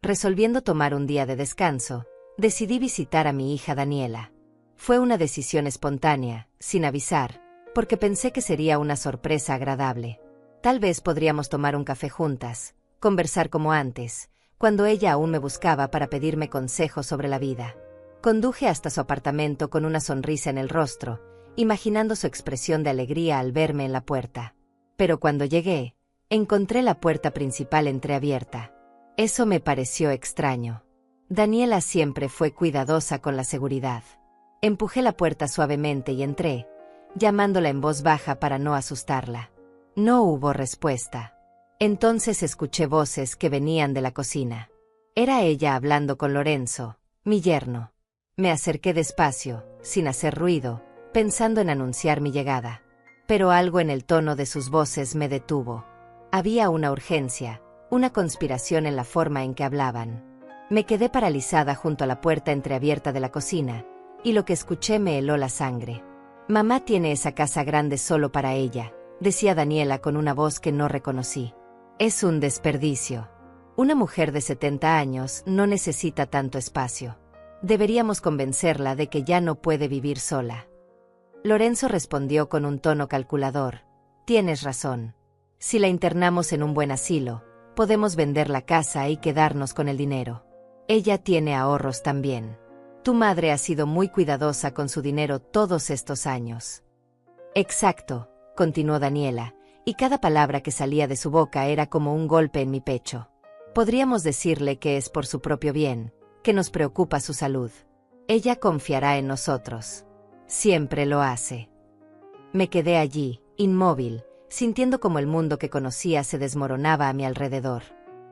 Resolviendo tomar un día de descanso, decidí visitar a mi hija Daniela. Fue una decisión espontánea, sin avisar, porque pensé que sería una sorpresa agradable. Tal vez podríamos tomar un café juntas, conversar como antes, cuando ella aún me buscaba para pedirme consejos sobre la vida. Conduje hasta su apartamento con una sonrisa en el rostro, imaginando su expresión de alegría al verme en la puerta. Pero cuando llegué, encontré la puerta principal entreabierta. Eso me pareció extraño. Daniela siempre fue cuidadosa con la seguridad. Empujé la puerta suavemente y entré, llamándola en voz baja para no asustarla. No hubo respuesta. Entonces escuché voces que venían de la cocina. Era ella hablando con Lorenzo, mi yerno. Me acerqué despacio, sin hacer ruido, pensando en anunciar mi llegada. Pero algo en el tono de sus voces me detuvo. Había una urgencia, una conspiración en la forma en que hablaban. Me quedé paralizada junto a la puerta entreabierta de la cocina, y lo que escuché me heló la sangre. «Mamá tiene esa casa grande solo para ella», decía Daniela con una voz que no reconocí. «Es un desperdicio. Una mujer de 70 años no necesita tanto espacio. Deberíamos convencerla de que ya no puede vivir sola». Lorenzo respondió con un tono calculador. «Tienes razón. Si la internamos en un buen asilo, podemos vender la casa y quedarnos con el dinero. Ella tiene ahorros también. Tu madre ha sido muy cuidadosa con su dinero todos estos años». «Exacto», continuó Daniela, y cada palabra que salía de su boca era como un golpe en mi pecho. «Podríamos decirle que es por su propio bien, que nos preocupa su salud. Ella confiará en nosotros. Siempre lo hace». Me quedé allí, inmóvil, sintiendo como el mundo que conocía se desmoronaba a mi alrededor.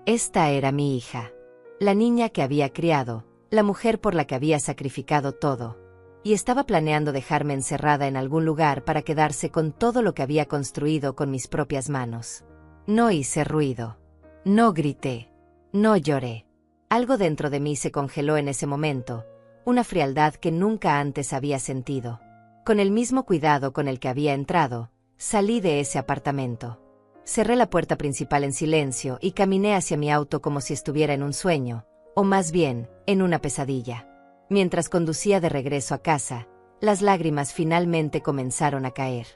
Esta era mi hija. La niña que había criado, la mujer por la que había sacrificado todo. Y estaba planeando dejarme encerrada en algún lugar para quedarse con todo lo que había construido con mis propias manos. No hice ruido. No grité. No lloré. Algo dentro de mí se congeló en ese momento, una frialdad que nunca antes había sentido. Con el mismo cuidado con el que había entrado, salí de ese apartamento. Cerré la puerta principal en silencio y caminé hacia mi auto como si estuviera en un sueño, o más bien, en una pesadilla. Mientras conducía de regreso a casa, las lágrimas finalmente comenzaron a caer.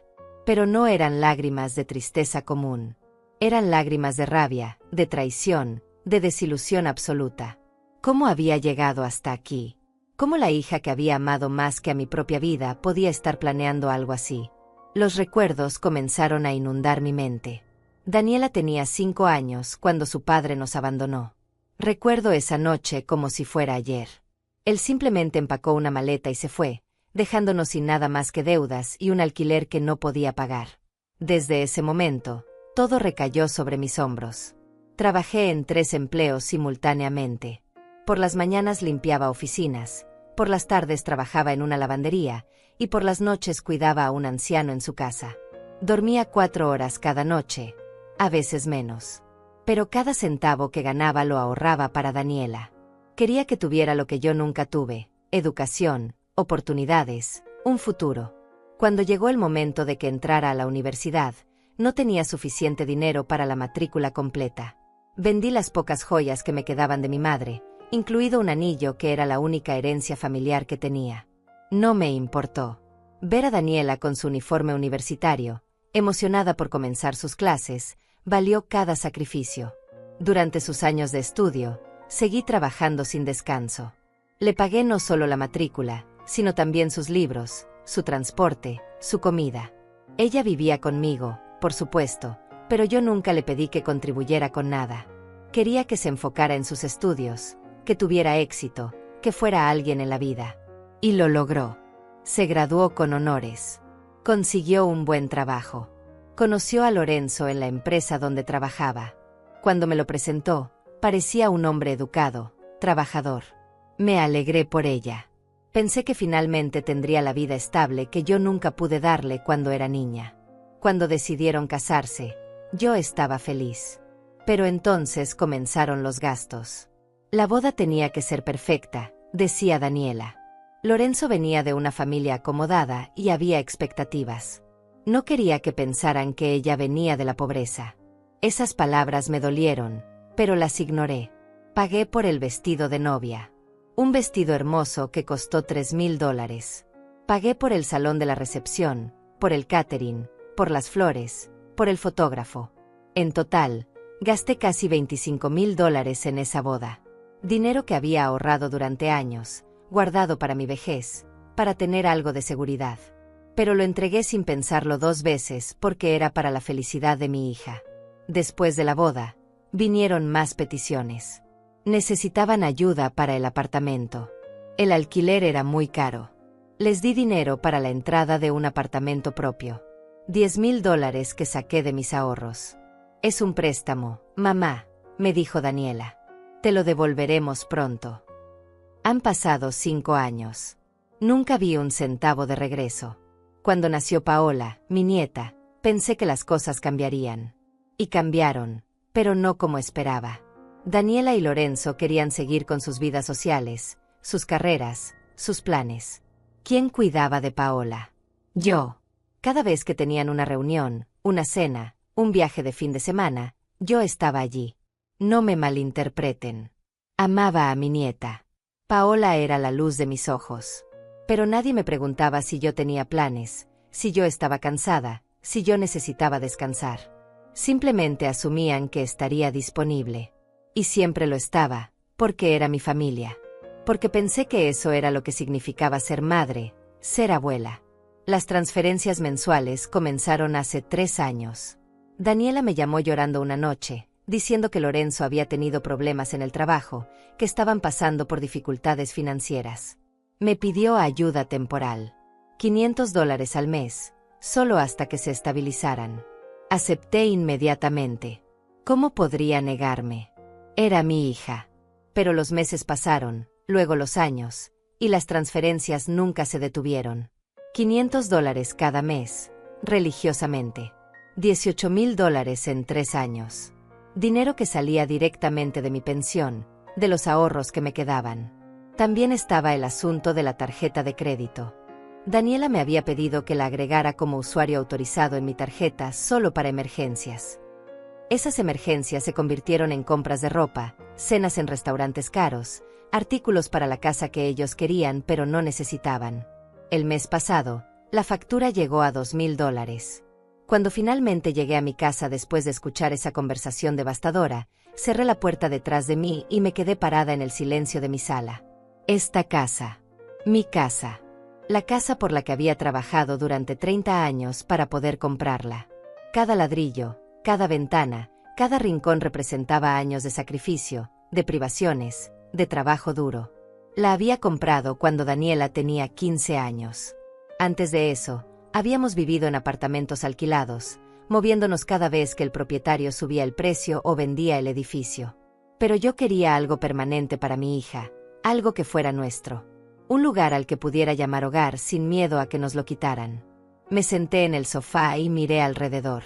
Pero no eran lágrimas de tristeza común. Eran lágrimas de rabia, de traición, de desilusión absoluta. ¿Cómo había llegado hasta aquí? ¿Cómo la hija que había amado más que a mi propia vida podía estar planeando algo así? Los recuerdos comenzaron a inundar mi mente. Daniela tenía 5 años cuando su padre nos abandonó. Recuerdo esa noche como si fuera ayer. Él simplemente empacó una maleta y se fue, dejándonos sin nada más que deudas y un alquiler que no podía pagar. Desde ese momento, todo recayó sobre mis hombros. Trabajé en 3 empleos simultáneamente. Por las mañanas limpiaba oficinas, por las tardes trabajaba en una lavandería, y por las noches cuidaba a un anciano en su casa. Dormía 4 horas cada noche, a veces menos. Pero cada centavo que ganaba lo ahorraba para Daniela. Quería que tuviera lo que yo nunca tuve: educación, oportunidades, un futuro. Cuando llegó el momento de que entrara a la universidad, no tenía suficiente dinero para la matrícula completa. Vendí las pocas joyas que me quedaban de mi madre, incluido un anillo que era la única herencia familiar que tenía. No me importó. Ver a Daniela con su uniforme universitario, emocionada por comenzar sus clases, valió cada sacrificio. Durante sus años de estudio, seguí trabajando sin descanso. Le pagué no solo la matrícula, sino también sus libros, su transporte, su comida. Ella vivía conmigo, por supuesto, pero yo nunca le pedí que contribuyera con nada. Quería que se enfocara en sus estudios, que tuviera éxito, que fuera alguien en la vida. Y lo logró. Se graduó con honores. Consiguió un buen trabajo. Conoció a Lorenzo en la empresa donde trabajaba. Cuando me lo presentó, parecía un hombre educado, trabajador. Me alegré por ella. Pensé que finalmente tendría la vida estable que yo nunca pude darle cuando era niña. Cuando decidieron casarse, yo estaba feliz. Pero entonces comenzaron los gastos. La boda tenía que ser perfecta, decía Daniela. Lorenzo venía de una familia acomodada y había expectativas. No quería que pensaran que ella venía de la pobreza. Esas palabras me dolieron, pero las ignoré. Pagué por el vestido de novia. Un vestido hermoso que costó $3,000. Pagué por el salón de la recepción, por el catering, por las flores, por el fotógrafo. En total, gasté casi $25,000 en esa boda. Dinero que había ahorrado durante años, guardado para mi vejez, para tener algo de seguridad. Pero lo entregué sin pensarlo 2 veces porque era para la felicidad de mi hija. Después de la boda, vinieron más peticiones. Necesitaban ayuda para el apartamento. El alquiler era muy caro. Les di dinero para la entrada de un apartamento propio. $10,000 que saqué de mis ahorros. Es un préstamo, mamá, me dijo Daniela. Te lo devolveremos pronto. Han pasado 5 años. Nunca vi un centavo de regreso. Cuando nació Paola, mi nieta, pensé que las cosas cambiarían. Y cambiaron, pero no como esperaba. Daniela y Lorenzo querían seguir con sus vidas sociales, sus carreras, sus planes. ¿Quién cuidaba de Paola? Yo. Cada vez que tenían una reunión, una cena, un viaje de fin de semana, yo estaba allí. No me malinterpreten. Amaba a mi nieta. Paola era la luz de mis ojos. Pero nadie me preguntaba si yo tenía planes, si yo estaba cansada, si yo necesitaba descansar. Simplemente asumían que estaría disponible. Y siempre lo estaba, porque era mi familia. Porque pensé que eso era lo que significaba ser madre, ser abuela. Las transferencias mensuales comenzaron hace 3 años. Daniela me llamó llorando una noche, diciendo que Lorenzo había tenido problemas en el trabajo, que estaban pasando por dificultades financieras. Me pidió ayuda temporal. $500 al mes, solo hasta que se estabilizaran. Acepté inmediatamente. ¿Cómo podría negarme? Era mi hija. Pero los meses pasaron, luego los años, y las transferencias nunca se detuvieron. $500 cada mes, religiosamente. $18,000 en 3 años. Dinero que salía directamente de mi pensión, de los ahorros que me quedaban. También estaba el asunto de la tarjeta de crédito. Daniela me había pedido que la agregara como usuario autorizado en mi tarjeta solo para emergencias. Esas emergencias se convirtieron en compras de ropa, cenas en restaurantes caros, artículos para la casa que ellos querían pero no necesitaban. El mes pasado, la factura llegó a $2,000. Cuando finalmente llegué a mi casa después de escuchar esa conversación devastadora, cerré la puerta detrás de mí y me quedé parada en el silencio de mi sala. Esta casa. Mi casa. La casa por la que había trabajado durante 30 años para poder comprarla. Cada ladrillo, cada ventana, cada rincón representaba años de sacrificio, de privaciones, de trabajo duro. La había comprado cuando Daniela tenía 15 años. Antes de eso, habíamos vivido en apartamentos alquilados, moviéndonos cada vez que el propietario subía el precio o vendía el edificio. Pero yo quería algo permanente para mi hija, algo que fuera nuestro. Un lugar al que pudiera llamar hogar sin miedo a que nos lo quitaran. Me senté en el sofá y miré alrededor.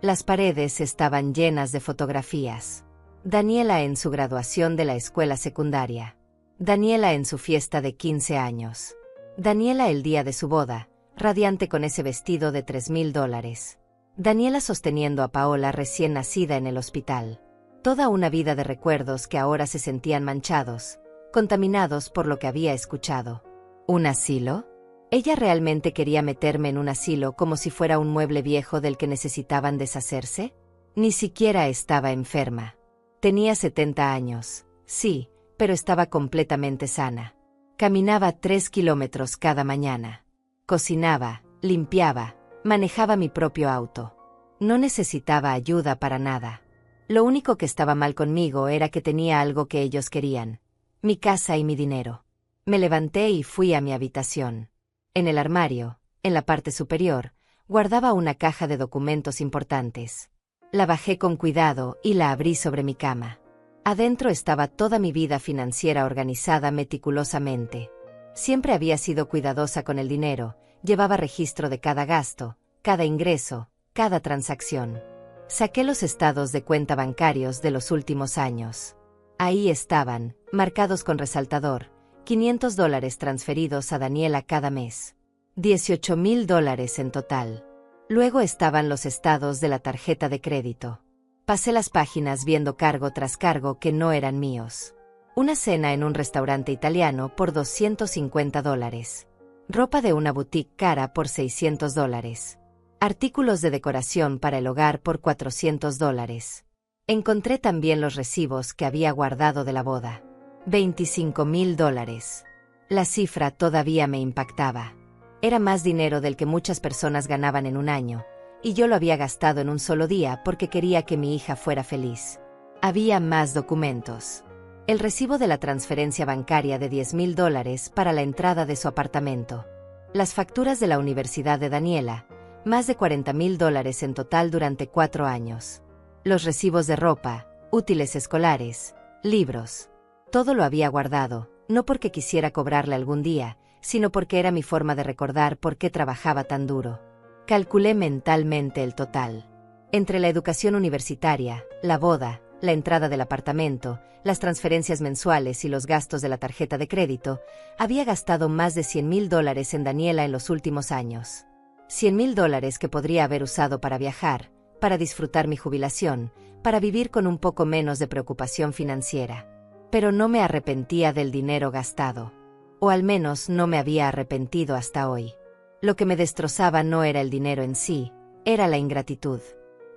Las paredes estaban llenas de fotografías. Daniela en su graduación de la escuela secundaria. Daniela en su fiesta de 15 años. Daniela el día de su boda, radiante con ese vestido de $3,000. Daniela sosteniendo a Paola recién nacida en el hospital. Toda una vida de recuerdos que ahora se sentían manchados, contaminados por lo que había escuchado. ¿Un asilo? ¿Ella realmente quería meterme en un asilo como si fuera un mueble viejo del que necesitaban deshacerse? Ni siquiera estaba enferma. Tenía 70 años, sí, pero estaba completamente sana. Caminaba 3 kilómetros cada mañana. Cocinaba, limpiaba, manejaba mi propio auto. No necesitaba ayuda para nada. Lo único que estaba mal conmigo era que tenía algo que ellos querían: mi casa y mi dinero. Me levanté y fui a mi habitación. En el armario, en la parte superior, guardaba una caja de documentos importantes. La bajé con cuidado y la abrí sobre mi cama. Adentro estaba toda mi vida financiera organizada meticulosamente. Siempre había sido cuidadosa con el dinero, llevaba registro de cada gasto, cada ingreso, cada transacción. Saqué los estados de cuenta bancarios de los últimos años. Ahí estaban, marcados con resaltador, $500 transferidos a Daniela cada mes. $18,000 en total. Luego estaban los estados de la tarjeta de crédito. Pasé las páginas viendo cargo tras cargo que no eran míos. Una cena en un restaurante italiano por $250. Ropa de una boutique cara por $600. Artículos de decoración para el hogar por $400. Encontré también los recibos que había guardado de la boda. $25,000. La cifra todavía me impactaba. Era más dinero del que muchas personas ganaban en un año, y yo lo había gastado en un solo día porque quería que mi hija fuera feliz. Había más documentos. El recibo de la transferencia bancaria de $10,000 para la entrada de su apartamento. Las facturas de la Universidad de Daniela, más de $40,000 en total durante 4 años. Los recibos de ropa, útiles escolares, libros. Todo lo había guardado, no porque quisiera cobrarle algún día, sino porque era mi forma de recordar por qué trabajaba tan duro. Calculé mentalmente el total. Entre la educación universitaria, la boda, la entrada del apartamento, las transferencias mensuales y los gastos de la tarjeta de crédito, había gastado más de $100,000 en Daniela en los últimos años. $100,000 que podría haber usado para viajar, para disfrutar mi jubilación, para vivir con un poco menos de preocupación financiera. Pero no me arrepentía del dinero gastado. O al menos no me había arrepentido hasta hoy. Lo que me destrozaba no era el dinero en sí, era la ingratitud.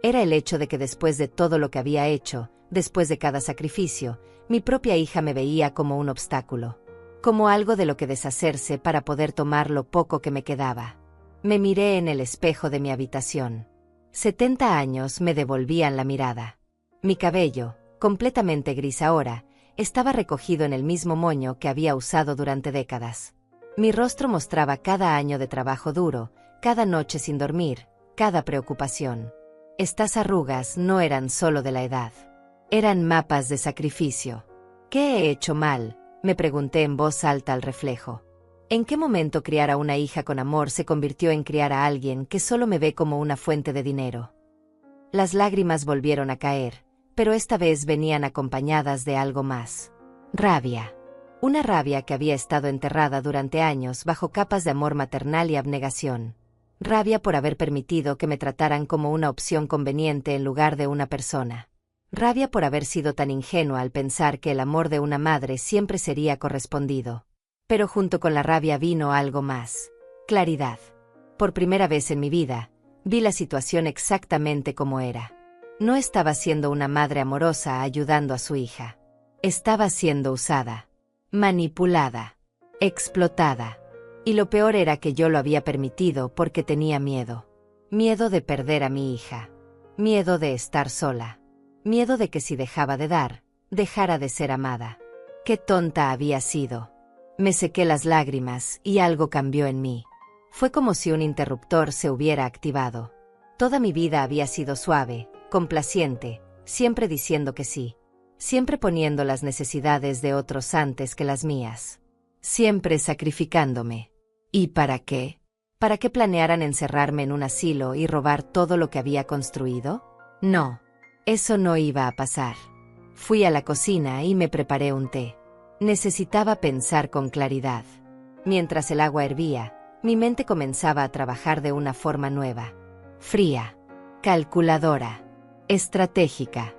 Era el hecho de que después de todo lo que había hecho, después de cada sacrificio, mi propia hija me veía como un obstáculo. Como algo de lo que deshacerse para poder tomar lo poco que me quedaba. Me miré en el espejo de mi habitación. 70 años me devolvían la mirada. Mi cabello, completamente gris ahora, estaba recogido en el mismo moño que había usado durante décadas. Mi rostro mostraba cada año de trabajo duro, cada noche sin dormir, cada preocupación. Estas arrugas no eran solo de la edad. Eran mapas de sacrificio. ¿Qué he hecho mal?, me pregunté en voz alta al reflejo. ¿En qué momento criar a una hija con amor se convirtió en criar a alguien que solo me ve como una fuente de dinero? Las lágrimas volvieron a caer, pero esta vez venían acompañadas de algo más. Rabia. Una rabia que había estado enterrada durante años bajo capas de amor maternal y abnegación. Rabia por haber permitido que me trataran como una opción conveniente en lugar de una persona. Rabia por haber sido tan ingenua al pensar que el amor de una madre siempre sería correspondido. Pero junto con la rabia vino algo más. Claridad. Por primera vez en mi vida, vi la situación exactamente como era. No estaba siendo una madre amorosa ayudando a su hija. Estaba siendo usada, manipulada, explotada. Y lo peor era que yo lo había permitido porque tenía miedo. Miedo de perder a mi hija. Miedo de estar sola. Miedo de que si dejaba de dar, dejara de ser amada. Qué tonta había sido. Me sequé las lágrimas y algo cambió en mí. Fue como si un interruptor se hubiera activado. Toda mi vida había sido suave, complaciente, siempre diciendo que sí. Siempre poniendo las necesidades de otros antes que las mías. Siempre sacrificándome. ¿Y para qué? ¿Para qué planearan encerrarme en un asilo y robar todo lo que había construido? No. Eso no iba a pasar. Fui a la cocina y me preparé un té. Necesitaba pensar con claridad. Mientras el agua hervía, mi mente comenzaba a trabajar de una forma nueva. Fría. Calculadora. Estratégica.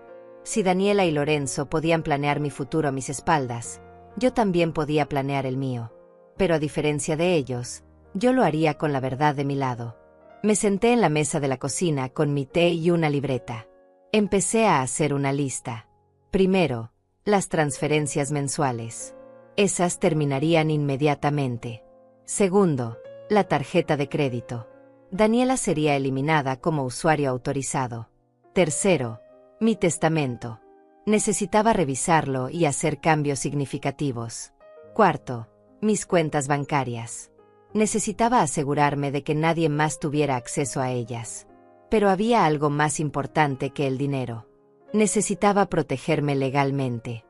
Si Daniela y Lorenzo podían planear mi futuro a mis espaldas, yo también podía planear el mío. Pero a diferencia de ellos, yo lo haría con la verdad de mi lado. Me senté en la mesa de la cocina con mi té y una libreta. Empecé a hacer una lista. Primero, las transferencias mensuales. Esas terminarían inmediatamente. Segundo, la tarjeta de crédito. Daniela sería eliminada como usuario autorizado. Tercero, mi testamento. Necesitaba revisarlo y hacer cambios significativos. Cuarto, mis cuentas bancarias. Necesitaba asegurarme de que nadie más tuviera acceso a ellas. Pero había algo más importante que el dinero. Necesitaba protegerme legalmente.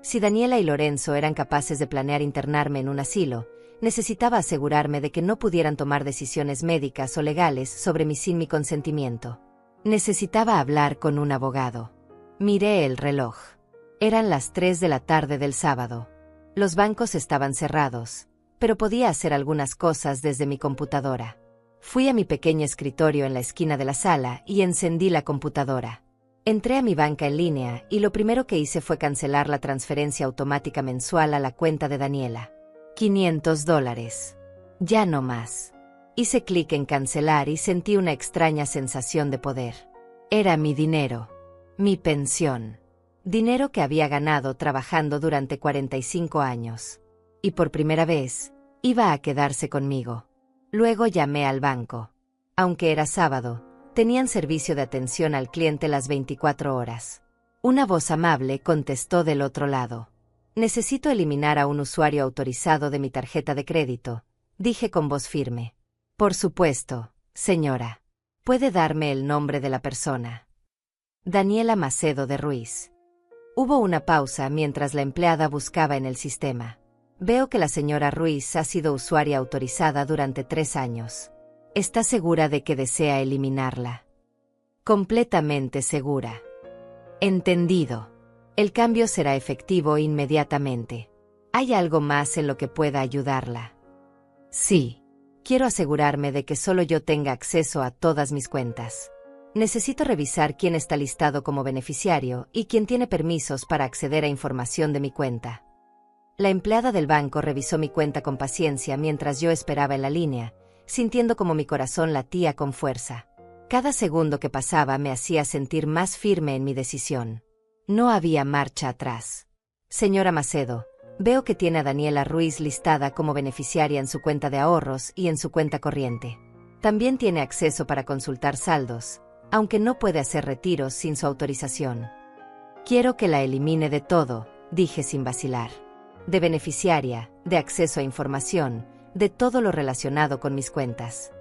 Si Daniela y Lorenzo eran capaces de planear internarme en un asilo, necesitaba asegurarme de que no pudieran tomar decisiones médicas o legales sobre mí sin mi consentimiento. Necesitaba hablar con un abogado. Miré el reloj. Eran las 3 de la tarde del sábado. Los bancos estaban cerrados, pero podía hacer algunas cosas desde mi computadora. Fui a mi pequeño escritorio en la esquina de la sala y encendí la computadora. Entré a mi banca en línea y lo primero que hice fue cancelar la transferencia automática mensual a la cuenta de Daniela. $500. Ya no más. Hice clic en cancelar y sentí una extraña sensación de poder. Era mi dinero. Mi pensión. Dinero que había ganado trabajando durante 45 años. Y por primera vez, iba a quedarse conmigo. Luego llamé al banco. Aunque era sábado, tenían servicio de atención al cliente las 24 horas. Una voz amable contestó del otro lado. Necesito eliminar a un usuario autorizado de mi tarjeta de crédito, dije con voz firme. Por supuesto, señora. ¿Puede darme el nombre de la persona? Daniela Macedo de Ruiz. Hubo una pausa mientras la empleada buscaba en el sistema. Veo que la señora Ruiz ha sido usuaria autorizada durante 3 años. ¿Está segura de que desea eliminarla? Completamente segura. Entendido. El cambio será efectivo inmediatamente. ¿Hay algo más en lo que pueda ayudarla? Sí. Quiero asegurarme de que solo yo tenga acceso a todas mis cuentas. Necesito revisar quién está listado como beneficiario y quién tiene permisos para acceder a información de mi cuenta. La empleada del banco revisó mi cuenta con paciencia mientras yo esperaba en la línea, sintiendo como mi corazón latía con fuerza. Cada segundo que pasaba me hacía sentir más firme en mi decisión. No había marcha atrás. Señora Macedo, veo que tiene a Daniela Ruiz listada como beneficiaria en su cuenta de ahorros y en su cuenta corriente. También tiene acceso para consultar saldos, aunque no puede hacer retiros sin su autorización. Quiero que la elimine de todo, dije sin vacilar. De beneficiaria, de acceso a información, de todo lo relacionado con mis cuentas.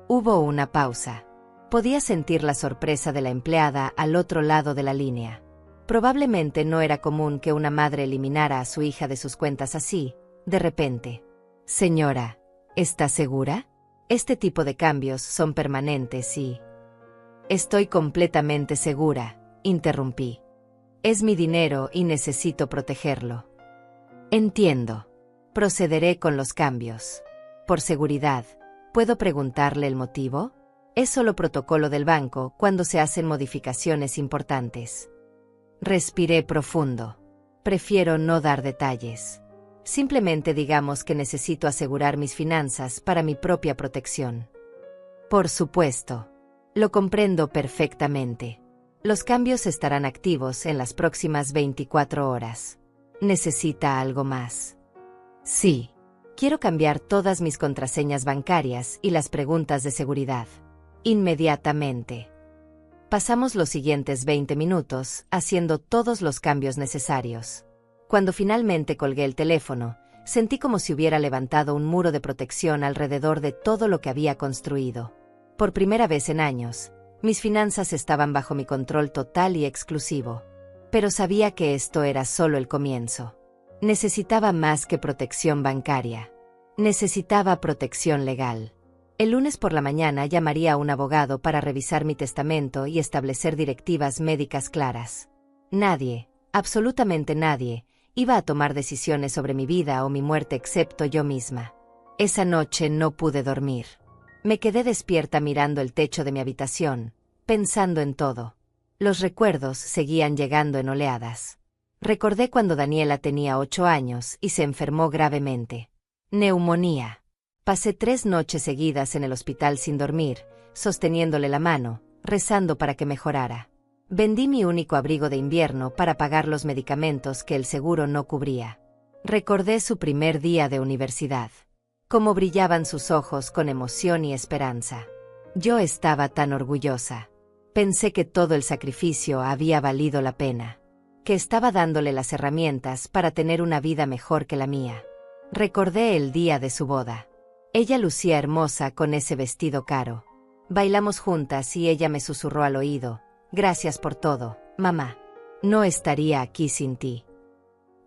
Hubo una pausa. Podía sentir la sorpresa de la empleada al otro lado de la línea. Probablemente no era común que una madre eliminara a su hija de sus cuentas así, de repente. Señora, ¿está segura? Este tipo de cambios son permanentes y... Estoy completamente segura, interrumpí. Es mi dinero y necesito protegerlo. Entiendo. Procederé con los cambios. Por seguridad, ¿puedo preguntarle el motivo? Es solo protocolo del banco cuando se hacen modificaciones importantes. Respiré profundo. Prefiero no dar detalles. Simplemente digamos que necesito asegurar mis finanzas para mi propia protección. Por supuesto. Lo comprendo perfectamente. Los cambios estarán activos en las próximas 24 horas. ¿Necesita algo más? Sí. Quiero cambiar todas mis contraseñas bancarias y las preguntas de seguridad. Inmediatamente. Pasamos los siguientes 20 minutos haciendo todos los cambios necesarios. Cuando finalmente colgué el teléfono, sentí como si hubiera levantado un muro de protección alrededor de todo lo que había construido. Por primera vez en años, mis finanzas estaban bajo mi control total y exclusivo. Pero sabía que esto era solo el comienzo. Necesitaba más que protección bancaria. Necesitaba protección legal. El lunes por la mañana llamaría a un abogado para revisar mi testamento y establecer directivas médicas claras. Nadie, absolutamente nadie, iba a tomar decisiones sobre mi vida o mi muerte excepto yo misma. Esa noche no pude dormir. Me quedé despierta mirando el techo de mi habitación, pensando en todo. Los recuerdos seguían llegando en oleadas. Recordé cuando Daniela tenía 8 años y se enfermó gravemente. Neumonía. Pasé 3 noches seguidas en el hospital sin dormir, sosteniéndole la mano, rezando para que mejorara. Vendí mi único abrigo de invierno para pagar los medicamentos que el seguro no cubría. Recordé su primer día de universidad. Cómo brillaban sus ojos con emoción y esperanza. Yo estaba tan orgullosa. Pensé que todo el sacrificio había valido la pena. Que estaba dándole las herramientas para tener una vida mejor que la mía. Recordé el día de su boda. Ella lucía hermosa con ese vestido caro. Bailamos juntas y ella me susurró al oído: «Gracias por todo, mamá. No estaría aquí sin ti».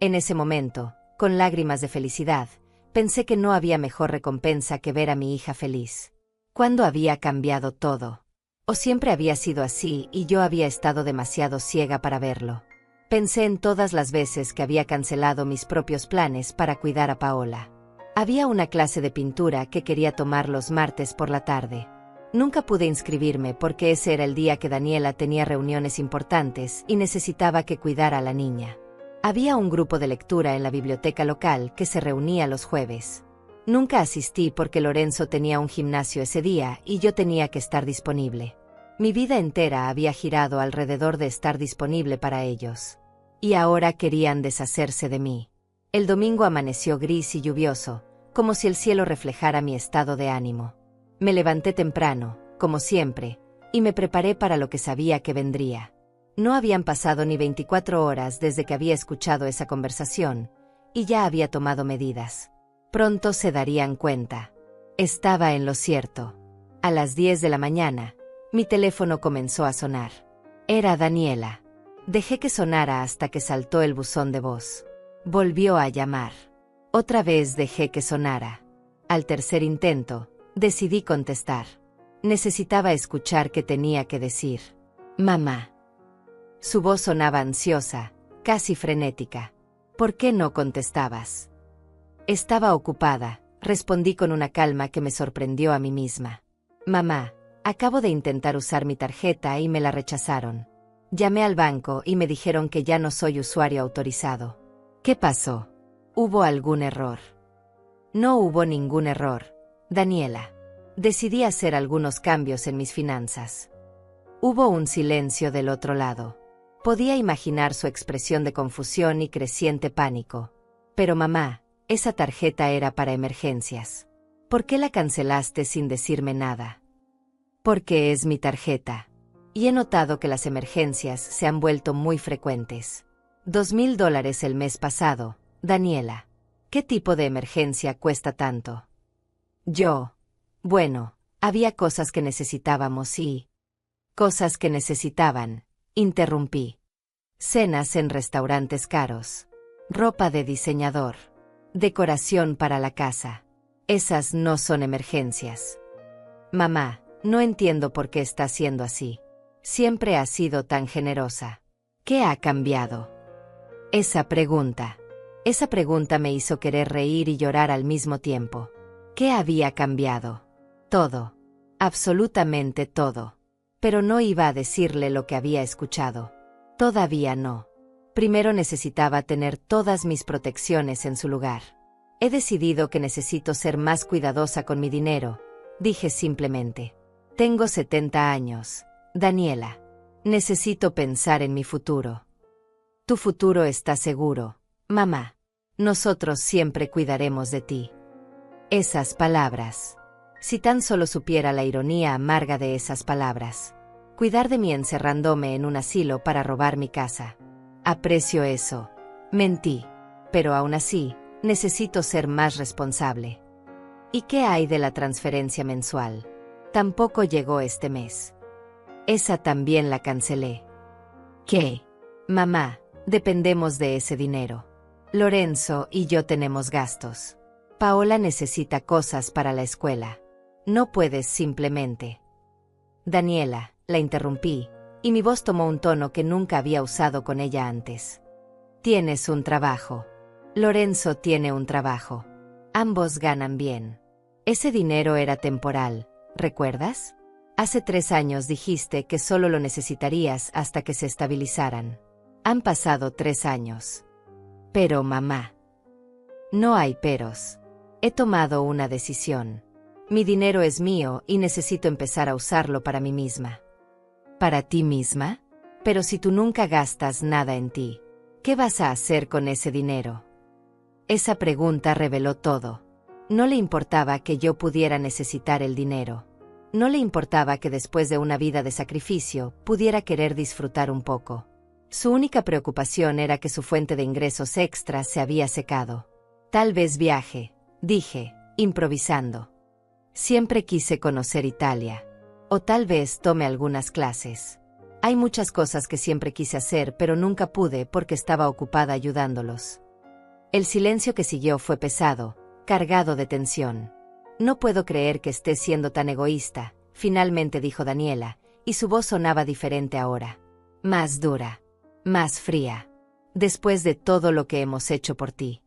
En ese momento, con lágrimas de felicidad, pensé que no había mejor recompensa que ver a mi hija feliz. ¿Cuándo había cambiado todo? ¿O siempre había sido así y yo había estado demasiado ciega para verlo? Pensé en todas las veces que había cancelado mis propios planes para cuidar a Paola. Había una clase de pintura que quería tomar los martes por la tarde. Nunca pude inscribirme porque ese era el día que Daniela tenía reuniones importantes y necesitaba que cuidara a la niña. Había un grupo de lectura en la biblioteca local que se reunía los jueves. Nunca asistí porque Lorenzo tenía un gimnasio ese día y yo tenía que estar disponible. Mi vida entera había girado alrededor de estar disponible para ellos. Y ahora querían deshacerse de mí. El domingo amaneció gris y lluvioso, como si el cielo reflejara mi estado de ánimo. Me levanté temprano, como siempre, y me preparé para lo que sabía que vendría. No habían pasado ni 24 horas desde que había escuchado esa conversación, y ya había tomado medidas. Pronto se darían cuenta. Estaba en lo cierto. A las 10 de la mañana, mi teléfono comenzó a sonar. Era Daniela. Dejé que sonara hasta que saltó el buzón de voz. Volvió a llamar. Otra vez dejé que sonara. Al tercer intento, decidí contestar. Necesitaba escuchar qué tenía que decir. Mamá. Su voz sonaba ansiosa, casi frenética. ¿Por qué no contestabas? Estaba ocupada, respondí con una calma que me sorprendió a mí misma. Mamá, acabo de intentar usar mi tarjeta y me la rechazaron. Llamé al banco y me dijeron que ya no soy usuario autorizado. ¿Qué pasó? ¿Hubo algún error? No hubo ningún error, Daniela. Decidí hacer algunos cambios en mis finanzas. Hubo un silencio del otro lado. Podía imaginar su expresión de confusión y creciente pánico. Pero mamá, esa tarjeta era para emergencias. ¿Por qué la cancelaste sin decirme nada? Porque es mi tarjeta. Y he notado que las emergencias se han vuelto muy frecuentes. $2,000 el mes pasado, Daniela. ¿Qué tipo de emergencia cuesta tanto? Bueno, había cosas que necesitábamos y... Cosas que necesitaban, interrumpí. Cenas en restaurantes caros. Ropa de diseñador. Decoración para la casa. Esas no son emergencias. Mamá, no entiendo por qué está siendo así. Siempre has sido tan generosa. ¿Qué ha cambiado? Esa pregunta me hizo querer reír y llorar al mismo tiempo. ¿Qué había cambiado? Todo. Absolutamente todo. Pero no iba a decirle lo que había escuchado. Todavía no. Primero necesitaba tener todas mis protecciones en su lugar. He decidido que necesito ser más cuidadosa con mi dinero, dije simplemente. Tengo 70 años, Daniela. Necesito pensar en mi futuro. Tu futuro está seguro, mamá. Nosotros siempre cuidaremos de ti. Esas palabras. Si tan solo supiera la ironía amarga de esas palabras. Cuidar de mí encerrándome en un asilo para robar mi casa. Aprecio eso. Mentí. Pero aún así, necesito ser más responsable. ¿Y qué hay de la transferencia mensual? Tampoco llegó este mes. Esa también la cancelé. ¿Qué? Mamá, dependemos de ese dinero. Lorenzo y yo tenemos gastos. Paola necesita cosas para la escuela. No puedes simplemente. Daniela, la interrumpí, y mi voz tomó un tono que nunca había usado con ella antes. Tienes un trabajo. Lorenzo tiene un trabajo. Ambos ganan bien. Ese dinero era temporal, ¿recuerdas? Hace 3 años dijiste que solo lo necesitarías hasta que se estabilizaran. Han pasado 3 años. Pero mamá. No hay peros. He tomado una decisión. Mi dinero es mío y necesito empezar a usarlo para mí misma. ¿Para ti misma? Pero si tú nunca gastas nada en ti, ¿qué vas a hacer con ese dinero? Esa pregunta reveló todo. No le importaba que yo pudiera necesitar el dinero. No le importaba que después de una vida de sacrificio pudiera querer disfrutar un poco. Su única preocupación era que su fuente de ingresos extras se había secado. Tal vez viaje, dije, improvisando. Siempre quise conocer Italia. O tal vez tome algunas clases. Hay muchas cosas que siempre quise hacer, pero nunca pude porque estaba ocupada ayudándolos. El silencio que siguió fue pesado, cargado de tensión. No puedo creer que estés siendo tan egoísta, finalmente dijo Daniela, y su voz sonaba diferente ahora. Más dura. Más fría. Después de todo lo que hemos hecho por ti.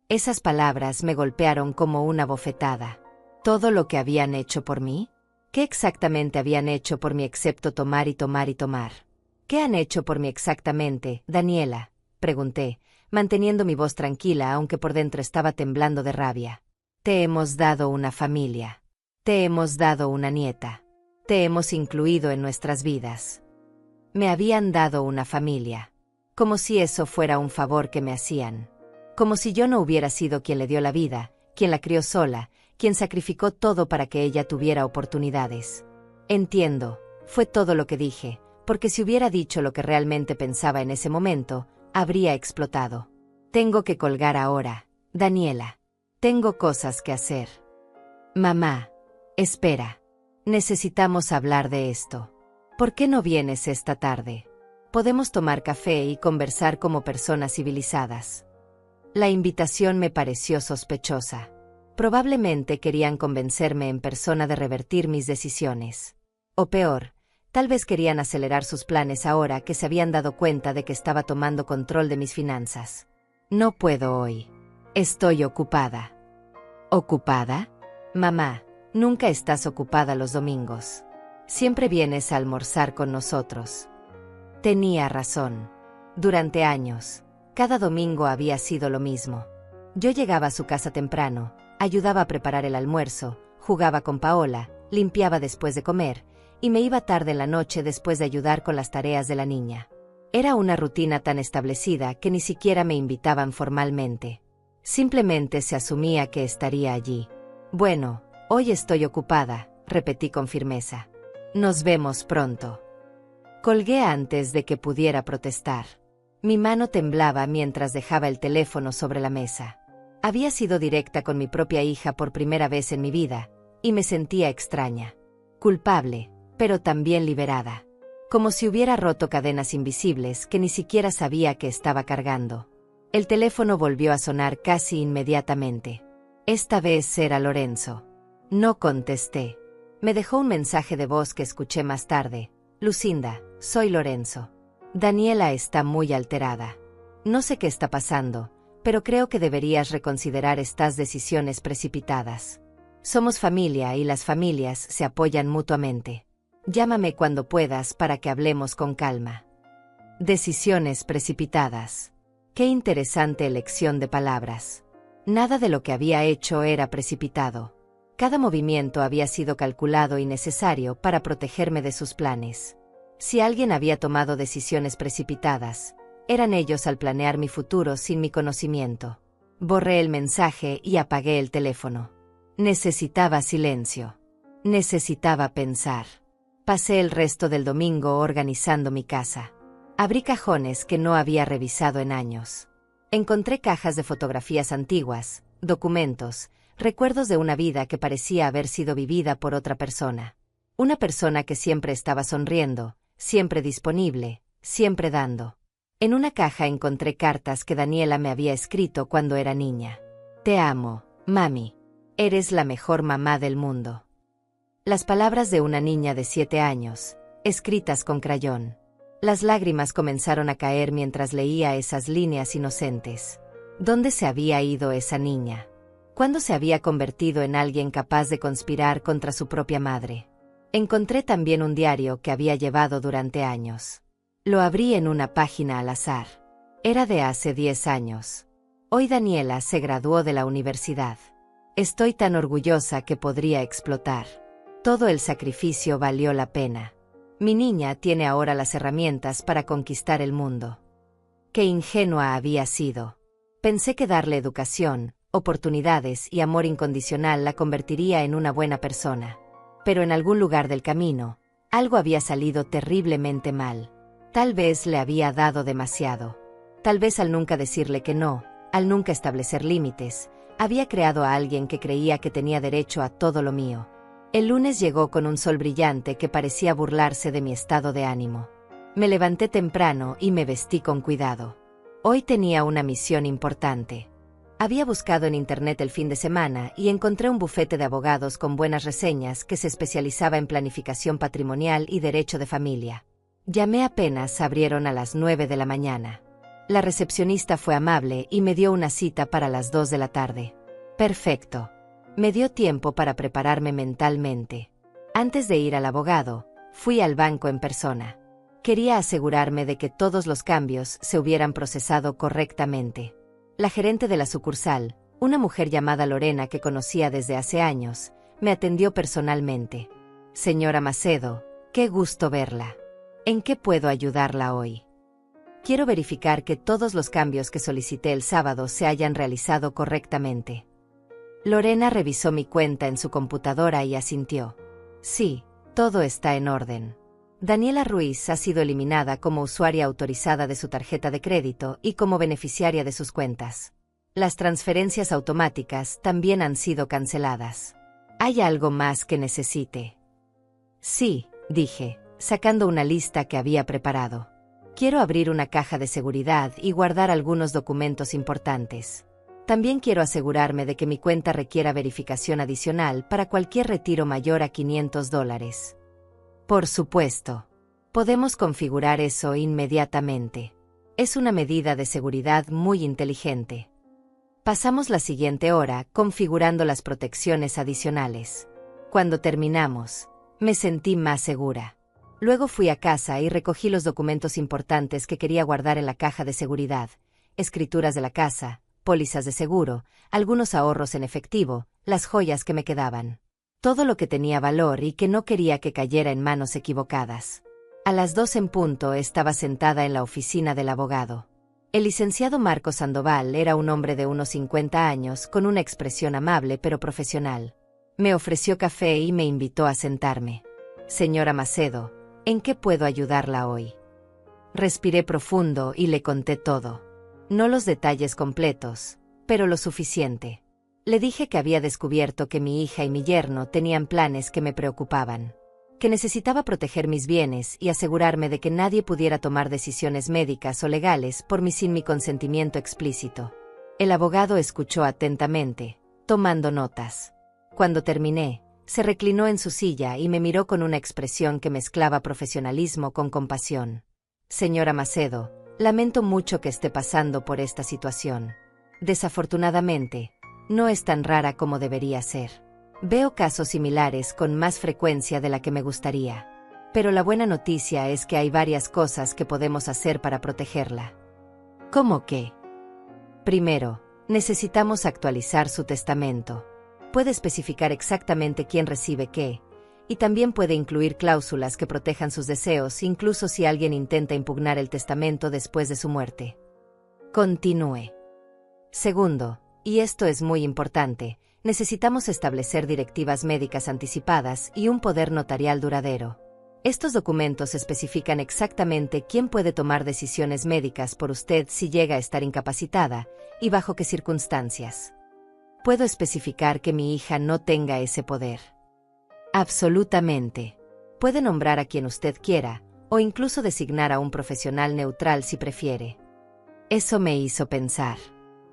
Esas palabras me golpearon como una bofetada. ¿Todo lo que habían hecho por mí? ¿Qué exactamente habían hecho por mí excepto tomar y tomar y tomar? ¿Qué han hecho por mí exactamente, Daniela?, pregunté, manteniendo mi voz tranquila aunque por dentro estaba temblando de rabia. Te hemos dado una familia. Te hemos dado una nieta. Te hemos incluido en nuestras vidas. Me habían dado una familia. Como si eso fuera un favor que me hacían. Como si yo no hubiera sido quien le dio la vida, quien la crió sola, quien sacrificó todo para que ella tuviera oportunidades. Entiendo, fue todo lo que dije, porque si hubiera dicho lo que realmente pensaba en ese momento, habría explotado. Tengo que colgar ahora, Daniela. Tengo cosas que hacer. Mamá, espera. Necesitamos hablar de esto. ¿Por qué no vienes esta tarde? Podemos tomar café y conversar como personas civilizadas. La invitación me pareció sospechosa. Probablemente querían convencerme en persona de revertir mis decisiones. O peor, tal vez querían acelerar sus planes ahora que se habían dado cuenta de que estaba tomando control de mis finanzas. No puedo hoy. Estoy ocupada. ¿Ocupada? Mamá, nunca estás ocupada los domingos. Siempre vienes a almorzar con nosotros. Tenía razón. Durante años, cada domingo había sido lo mismo. Yo llegaba a su casa temprano, ayudaba a preparar el almuerzo, jugaba con Paola, limpiaba después de comer, y me iba tarde en la noche después de ayudar con las tareas de la niña. Era una rutina tan establecida que ni siquiera me invitaban formalmente. Simplemente se asumía que estaría allí. Bueno, hoy estoy ocupada, repetí con firmeza. Nos vemos pronto. Colgué antes de que pudiera protestar. Mi mano temblaba mientras dejaba el teléfono sobre la mesa. Había sido directa con mi propia hija por primera vez en mi vida, y me sentía extraña. Culpable, pero también liberada. Como si hubiera roto cadenas invisibles que ni siquiera sabía que estaba cargando. El teléfono volvió a sonar casi inmediatamente. Esta vez era Lorenzo. No contesté. Me dejó un mensaje de voz que escuché más tarde. Lucinda, soy Lorenzo. Daniela está muy alterada. No sé qué está pasando, pero creo que deberías reconsiderar estas decisiones precipitadas. Somos familia y las familias se apoyan mutuamente. Llámame cuando puedas para que hablemos con calma. Decisiones precipitadas. Qué interesante elección de palabras. Nada de lo que había hecho era precipitado. Cada movimiento había sido calculado y necesario para protegerme de sus planes. Si alguien había tomado decisiones precipitadas, eran ellos al planear mi futuro sin mi conocimiento. Borré el mensaje y apagué el teléfono. Necesitaba silencio. Necesitaba pensar. Pasé el resto del domingo organizando mi casa. Abrí cajones que no había revisado en años. Encontré cajas de fotografías antiguas, documentos, recuerdos de una vida que parecía haber sido vivida por otra persona. Una persona que siempre estaba sonriendo, siempre disponible, siempre dando. En una caja encontré cartas que Daniela me había escrito cuando era niña. Te amo, mami. Eres la mejor mamá del mundo. Las palabras de una niña de 7 años, escritas con crayón. Las lágrimas comenzaron a caer mientras leía esas líneas inocentes. ¿Dónde se había ido esa niña? ¿Cuándo se había convertido en alguien capaz de conspirar contra su propia madre? Encontré también un diario que había llevado durante años. Lo abrí en una página al azar. Era de hace 10 años. Hoy Daniela se graduó de la universidad. Estoy tan orgullosa que podría explotar. Todo el sacrificio valió la pena. Mi niña tiene ahora las herramientas para conquistar el mundo. Qué ingenua había sido. Pensé que darle educación, oportunidades y amor incondicional la convertiría en una buena persona. Pero en algún lugar del camino, algo había salido terriblemente mal. Tal vez le había dado demasiado. Tal vez al nunca decirle que no, al nunca establecer límites, había creado a alguien que creía que tenía derecho a todo lo mío. El lunes llegó con un sol brillante que parecía burlarse de mi estado de ánimo. Me levanté temprano y me vestí con cuidado. Hoy tenía una misión importante. Había buscado en internet el fin de semana y encontré un bufete de abogados con buenas reseñas que se especializaba en planificación patrimonial y derecho de familia. Llamé apenas abrieron a las 9 de la mañana. La recepcionista fue amable y me dio una cita para las 2 de la tarde. Perfecto. Me dio tiempo para prepararme mentalmente. Antes de ir al abogado, fui al banco en persona. Quería asegurarme de que todos los cambios se hubieran procesado correctamente. La gerente de la sucursal, una mujer llamada Lorena que conocía desde hace años, me atendió personalmente. Señora Macedo, qué gusto verla. ¿En qué puedo ayudarla hoy? Quiero verificar que todos los cambios que solicité el sábado se hayan realizado correctamente. Lorena revisó mi cuenta en su computadora y asintió. Sí, todo está en orden. Daniela Ruiz ha sido eliminada como usuaria autorizada de su tarjeta de crédito y como beneficiaria de sus cuentas. Las transferencias automáticas también han sido canceladas. ¿Hay algo más que necesite? Sí, dije, sacando una lista que había preparado. Quiero abrir una caja de seguridad y guardar algunos documentos importantes. También quiero asegurarme de que mi cuenta requiera verificación adicional para cualquier retiro mayor a $500. Por supuesto. Podemos configurar eso inmediatamente. Es una medida de seguridad muy inteligente. Pasamos la siguiente hora configurando las protecciones adicionales. Cuando terminamos, me sentí más segura. Luego fui a casa y recogí los documentos importantes que quería guardar en la caja de seguridad: escrituras de la casa, pólizas de seguro, algunos ahorros en efectivo, las joyas que me quedaban. Todo lo que tenía valor y que no quería que cayera en manos equivocadas. A las 2 en punto estaba sentada en la oficina del abogado. El licenciado Marcos Sandoval era un hombre de unos 50 años con una expresión amable pero profesional. Me ofreció café y me invitó a sentarme. Señora Macedo, ¿en qué puedo ayudarla hoy? Respiré profundo y le conté todo. No los detalles completos, pero lo suficiente. Le dije que había descubierto que mi hija y mi yerno tenían planes que me preocupaban, que necesitaba proteger mis bienes y asegurarme de que nadie pudiera tomar decisiones médicas o legales por mí sin mi consentimiento explícito. El abogado escuchó atentamente, tomando notas. Cuando terminé, se reclinó en su silla y me miró con una expresión que mezclaba profesionalismo con compasión. Señora Macedo, lamento mucho que esté pasando por esta situación. Desafortunadamente, no es tan rara como debería ser. Veo casos similares con más frecuencia de la que me gustaría. Pero la buena noticia es que hay varias cosas que podemos hacer para protegerla. ¿Cómo qué? Primero, necesitamos actualizar su testamento. Puede especificar exactamente quién recibe qué, y también puede incluir cláusulas que protejan sus deseos incluso si alguien intenta impugnar el testamento después de su muerte. Continúe. Segundo, y esto es muy importante, necesitamos establecer directivas médicas anticipadas y un poder notarial duradero. Estos documentos especifican exactamente quién puede tomar decisiones médicas por usted si llega a estar incapacitada y bajo qué circunstancias. Puedo especificar que mi hija no tenga ese poder. Absolutamente. Puede nombrar a quien usted quiera, o incluso designar a un profesional neutral si prefiere. Eso me hizo pensar.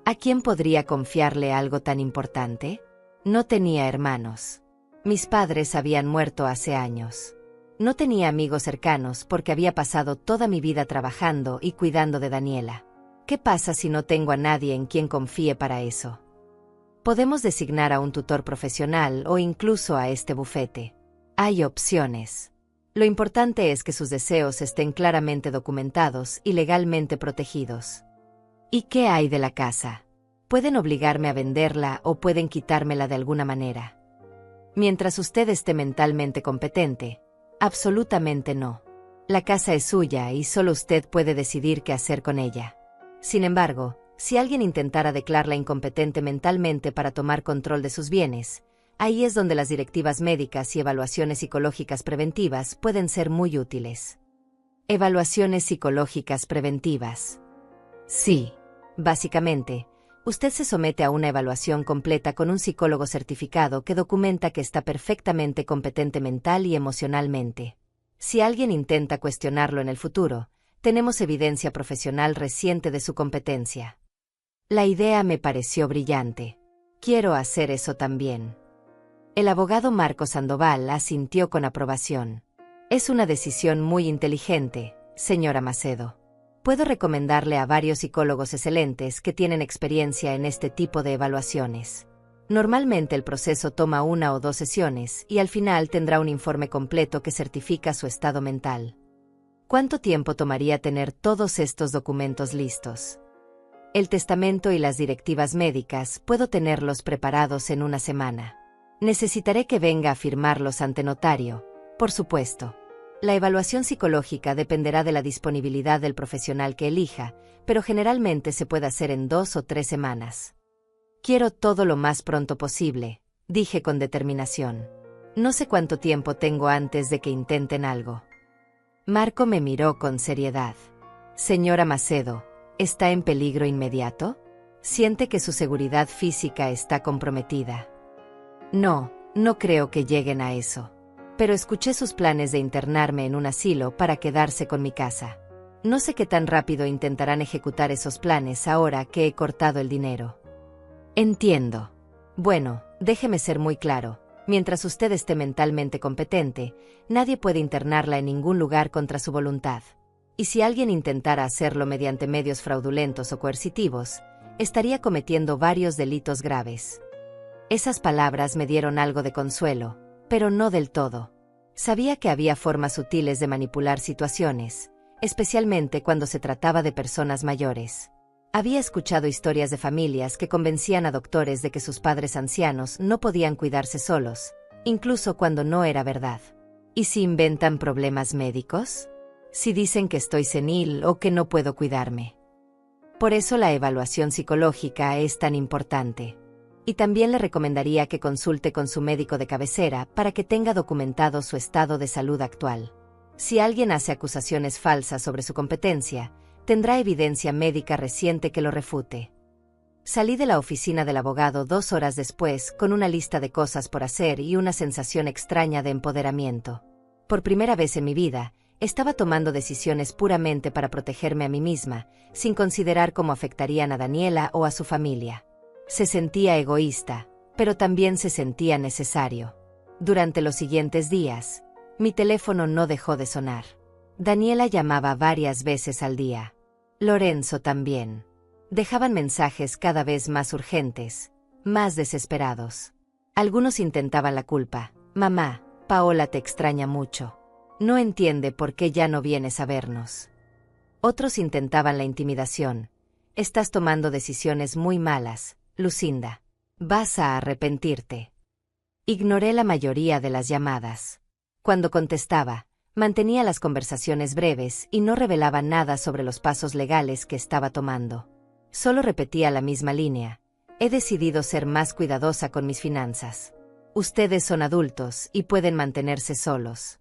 ¿A quién podría confiarle algo tan importante? No tenía hermanos. Mis padres habían muerto hace años. No tenía amigos cercanos porque había pasado toda mi vida trabajando y cuidando de Daniela. ¿Qué pasa si no tengo a nadie en quien confíe para eso? Podemos designar a un tutor profesional o incluso a este bufete. Hay opciones. Lo importante es que sus deseos estén claramente documentados y legalmente protegidos. ¿Y qué hay de la casa? Pueden obligarme a venderla o pueden quitármela de alguna manera. Mientras usted esté mentalmente competente, absolutamente no. La casa es suya y solo usted puede decidir qué hacer con ella. Sin embargo, si alguien intentara declararla incompetente mentalmente para tomar control de sus bienes, ahí es donde las directivas médicas y evaluaciones psicológicas preventivas pueden ser muy útiles. Evaluaciones psicológicas preventivas. Sí. Básicamente, usted se somete a una evaluación completa con un psicólogo certificado que documenta que está perfectamente competente mental y emocionalmente. Si alguien intenta cuestionarlo en el futuro, tenemos evidencia profesional reciente de su competencia. La idea me pareció brillante. Quiero hacer eso también. El abogado Marcos Sandoval asintió con aprobación. Es una decisión muy inteligente, señora Macedo. Puedo recomendarle a varios psicólogos excelentes que tienen experiencia en este tipo de evaluaciones. Normalmente el proceso toma 1 o 2 sesiones y al final tendrá un informe completo que certifica su estado mental. ¿Cuánto tiempo tomaría tener todos estos documentos listos? El testamento y las directivas médicas puedo tenerlos preparados en 1 semana. Necesitaré que venga a firmarlos ante notario, por supuesto. La evaluación psicológica dependerá de la disponibilidad del profesional que elija, pero generalmente se puede hacer en 2 o 3 semanas. Quiero todo lo más pronto posible, dije con determinación. No sé cuánto tiempo tengo antes de que intenten algo. Marco me miró con seriedad. Señora Macedo, ¿está en peligro inmediato? ¿Siente que su seguridad física está comprometida? No, no creo que lleguen a eso. Pero escuché sus planes de internarme en un asilo para quedarse con mi casa. No sé qué tan rápido intentarán ejecutar esos planes ahora que he cortado el dinero. Entiendo. Bueno, déjeme ser muy claro. Mientras usted esté mentalmente competente, nadie puede internarla en ningún lugar contra su voluntad. Y si alguien intentara hacerlo mediante medios fraudulentos o coercitivos, estaría cometiendo varios delitos graves. Esas palabras me dieron algo de consuelo, pero no del todo. Sabía que había formas sutiles de manipular situaciones, especialmente cuando se trataba de personas mayores. Había escuchado historias de familias que convencían a doctores de que sus padres ancianos no podían cuidarse solos, incluso cuando no era verdad. ¿Y si inventan problemas médicos? Si dicen que estoy senil o que no puedo cuidarme. Por eso la evaluación psicológica es tan importante. Y también le recomendaría que consulte con su médico de cabecera para que tenga documentado su estado de salud actual. Si alguien hace acusaciones falsas sobre su competencia, tendrá evidencia médica reciente que lo refute. Salí de la oficina del abogado 2 horas después con una lista de cosas por hacer y una sensación extraña de empoderamiento. Por primera vez en mi vida, estaba tomando decisiones puramente para protegerme a mí misma, sin considerar cómo afectarían a Daniela o a su familia. Se sentía egoísta, pero también se sentía necesario. Durante los siguientes días, mi teléfono no dejó de sonar. Daniela llamaba varias veces al día. Lorenzo también. Dejaban mensajes cada vez más urgentes, más desesperados. Algunos intentaban la culpa. Mamá, Paola te extraña mucho. No entiende por qué ya no vienes a vernos. Otros intentaban la intimidación. Estás tomando decisiones muy malas, Lucinda. Vas a arrepentirte. Ignoré la mayoría de las llamadas. Cuando contestaba, mantenía las conversaciones breves y no revelaba nada sobre los pasos legales que estaba tomando. Solo repetía la misma línea. He decidido ser más cuidadosa con mis finanzas. Ustedes son adultos y pueden mantenerse solos.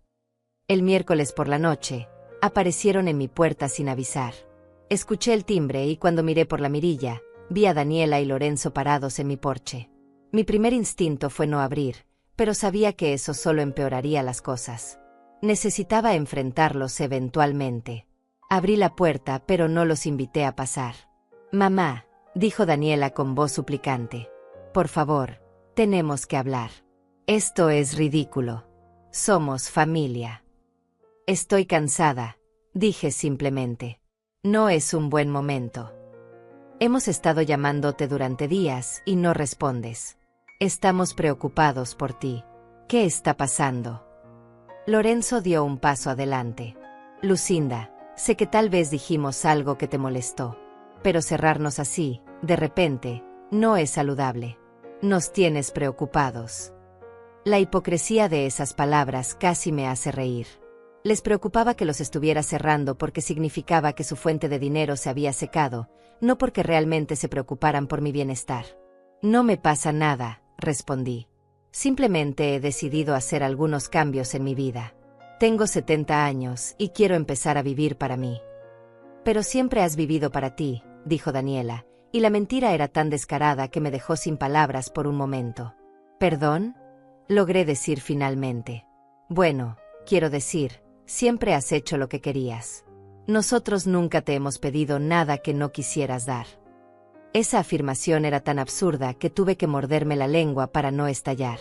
El miércoles por la noche, aparecieron en mi puerta sin avisar. Escuché el timbre y cuando miré por la mirilla, vi a Daniela y Lorenzo parados en mi porche. Mi primer instinto fue no abrir, pero sabía que eso solo empeoraría las cosas. Necesitaba enfrentarlos eventualmente. Abrí la puerta, pero no los invité a pasar. Mamá, dijo Daniela con voz suplicante. Por favor, tenemos que hablar. Esto es ridículo. Somos familia. Estoy cansada, dije simplemente. No es un buen momento. Hemos estado llamándote durante días y no respondes. Estamos preocupados por ti. ¿Qué está pasando? Lorenzo dio un paso adelante. Lucinda, sé que tal vez dijimos algo que te molestó, pero cerrarnos así, de repente, no es saludable. Nos tienes preocupados. La hipocresía de esas palabras casi me hace reír. Les preocupaba que los estuviera cerrando porque significaba que su fuente de dinero se había secado, no porque realmente se preocuparan por mi bienestar. No me pasa nada, respondí. Simplemente he decidido hacer algunos cambios en mi vida. Tengo 70 años y quiero empezar a vivir para mí. Pero siempre has vivido para ti, dijo Daniela, y la mentira era tan descarada que me dejó sin palabras por un momento. ¿Perdón? Logré decir finalmente. Bueno, quiero decir, siempre has hecho lo que querías. Nosotros nunca te hemos pedido nada que no quisieras dar. Esa afirmación era tan absurda que tuve que morderme la lengua para no estallar.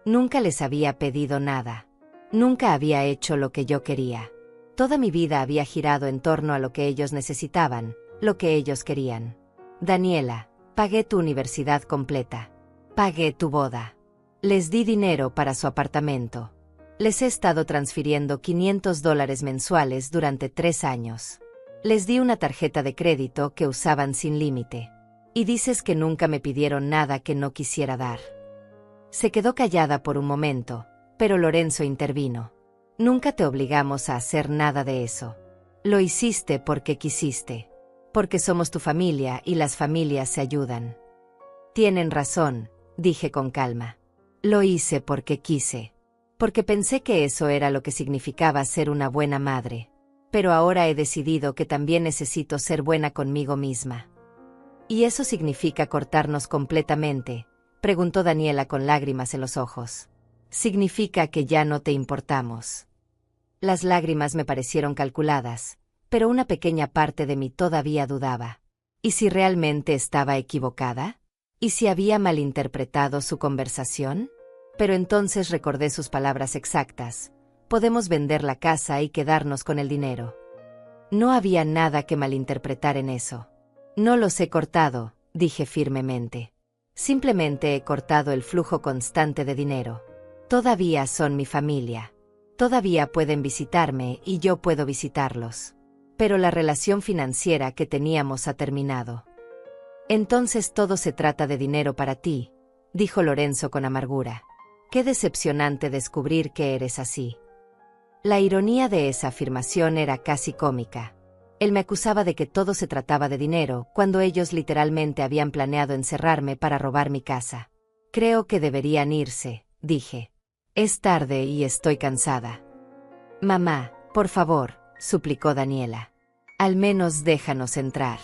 Nunca les había pedido nada. Nunca había hecho lo que yo quería. Toda mi vida había girado en torno a lo que ellos necesitaban, lo que ellos querían. Daniela, pagué tu universidad completa. Pagué tu boda. Les di dinero para su apartamento. Les he estado transfiriendo $500 mensuales durante 3 años. Les di una tarjeta de crédito que usaban sin límite. Y dices que nunca me pidieron nada que no quisiera dar. Se quedó callada por un momento, pero Lorenzo intervino. Nunca te obligamos a hacer nada de eso. Lo hiciste porque quisiste. Porque somos tu familia y las familias se ayudan. Tienen razón, dije con calma. Lo hice porque quise. Porque pensé que eso era lo que significaba ser una buena madre. Pero ahora he decidido que también necesito ser buena conmigo misma. ¿Y eso significa cortarnos completamente?, preguntó Daniela con lágrimas en los ojos. Significa que ya no te importamos. Las lágrimas me parecieron calculadas, pero una pequeña parte de mí todavía dudaba. ¿Y si realmente estaba equivocada? ¿Y si había malinterpretado su conversación? Pero entonces recordé sus palabras exactas. Podemos vender la casa y quedarnos con el dinero. No había nada que malinterpretar en eso. No los he cortado, dije firmemente. Simplemente he cortado el flujo constante de dinero. Todavía son mi familia. Todavía pueden visitarme y yo puedo visitarlos. Pero la relación financiera que teníamos ha terminado. Entonces todo se trata de dinero para ti, dijo Lorenzo con amargura. Qué decepcionante descubrir que eres así. La ironía de esa afirmación era casi cómica. Él me acusaba de que todo se trataba de dinero, cuando ellos literalmente habían planeado encerrarme para robar mi casa. Creo que deberían irse, dije. Es tarde y estoy cansada. Mamá, por favor, suplicó Daniela. Al menos déjanos entrar.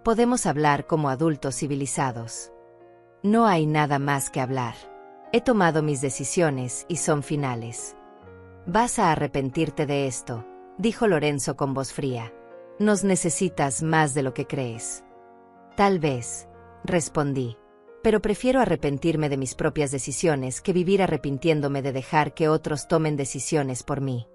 Podemos hablar como adultos civilizados. No hay nada más que hablar. He tomado mis decisiones y son finales. Vas a arrepentirte de esto, dijo Lorenzo con voz fría. Nos necesitas más de lo que crees. Tal vez, respondí. Pero prefiero arrepentirme de mis propias decisiones que vivir arrepintiéndome de dejar que otros tomen decisiones por mí.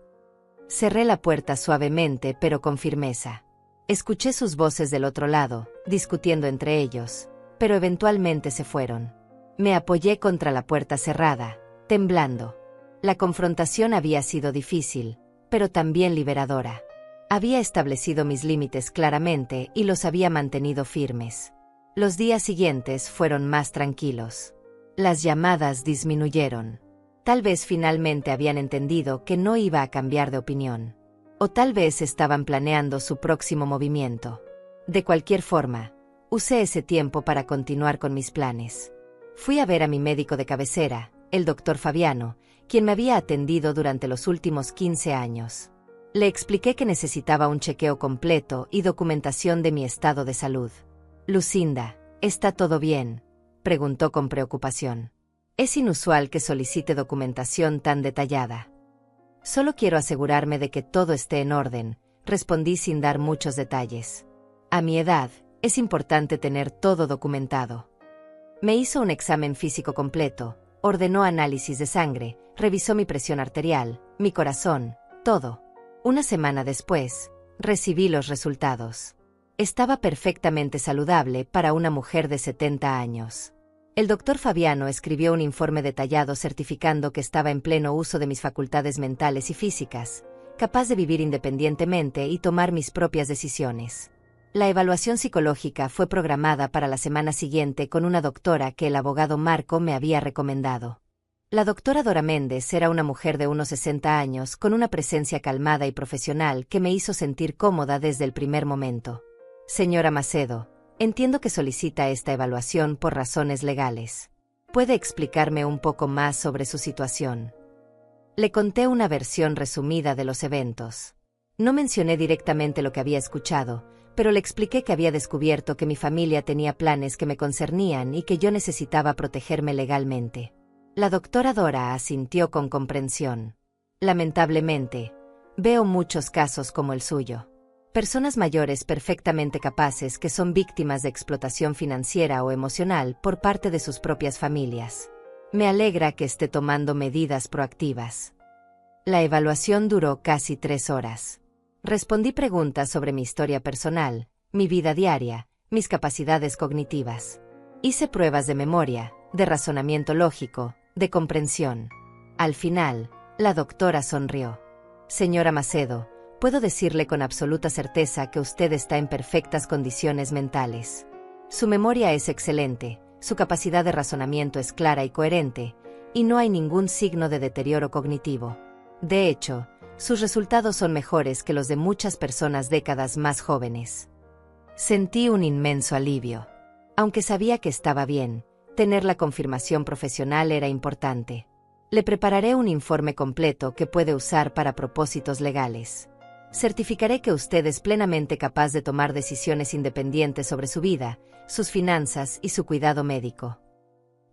Cerré la puerta suavemente pero con firmeza. Escuché sus voces del otro lado, discutiendo entre ellos, pero eventualmente se fueron. Me apoyé contra la puerta cerrada, temblando. La confrontación había sido difícil, pero también liberadora. Había establecido mis límites claramente y los había mantenido firmes. Los días siguientes fueron más tranquilos. Las llamadas disminuyeron. Tal vez finalmente habían entendido que no iba a cambiar de opinión. O tal vez estaban planeando su próximo movimiento. De cualquier forma, usé ese tiempo para continuar con mis planes. Fui a ver a mi médico de cabecera, el doctor Fabiano, quien me había atendido durante los últimos 15 años. Le expliqué que necesitaba un chequeo completo y documentación de mi estado de salud. Lucinda, ¿está todo bien?, preguntó con preocupación. Es inusual que solicite documentación tan detallada. Solo quiero asegurarme de que todo esté en orden, respondí sin dar muchos detalles. A mi edad, es importante tener todo documentado. Me hizo un examen físico completo, ordenó análisis de sangre, revisó mi presión arterial, mi corazón, todo. Una semana después, recibí los resultados. Estaba perfectamente saludable para una mujer de 70 años. El doctor Fabiano escribió un informe detallado certificando que estaba en pleno uso de mis facultades mentales y físicas, capaz de vivir independientemente y tomar mis propias decisiones. La evaluación psicológica fue programada para la semana siguiente con una doctora que el abogado Marco me había recomendado. La doctora Dora Méndez era una mujer de unos 60 años con una presencia calmada y profesional que me hizo sentir cómoda desde el primer momento. Señora Macedo, entiendo que solicita esta evaluación por razones legales. ¿Puede explicarme un poco más sobre su situación? Le conté una versión resumida de los eventos. No mencioné directamente lo que había escuchado, pero le expliqué que había descubierto que mi familia tenía planes que me concernían y que yo necesitaba protegerme legalmente. La doctora Dora asintió con comprensión. Lamentablemente, veo muchos casos como el suyo. Personas mayores perfectamente capaces que son víctimas de explotación financiera o emocional por parte de sus propias familias. Me alegra que esté tomando medidas proactivas. La evaluación duró casi 3 horas. Respondí preguntas sobre mi historia personal, mi vida diaria, mis capacidades cognitivas. Hice pruebas de memoria, de razonamiento lógico, de comprensión. Al final, la doctora sonrió. Señora Macedo, puedo decirle con absoluta certeza que usted está en perfectas condiciones mentales. Su memoria es excelente, su capacidad de razonamiento es clara y coherente, y no hay ningún signo de deterioro cognitivo. De hecho, sus resultados son mejores que los de muchas personas décadas más jóvenes. Sentí un inmenso alivio. Aunque sabía que estaba bien, tener la confirmación profesional era importante. Le prepararé un informe completo que puede usar para propósitos legales. Certificaré que usted es plenamente capaz de tomar decisiones independientes sobre su vida, sus finanzas y su cuidado médico.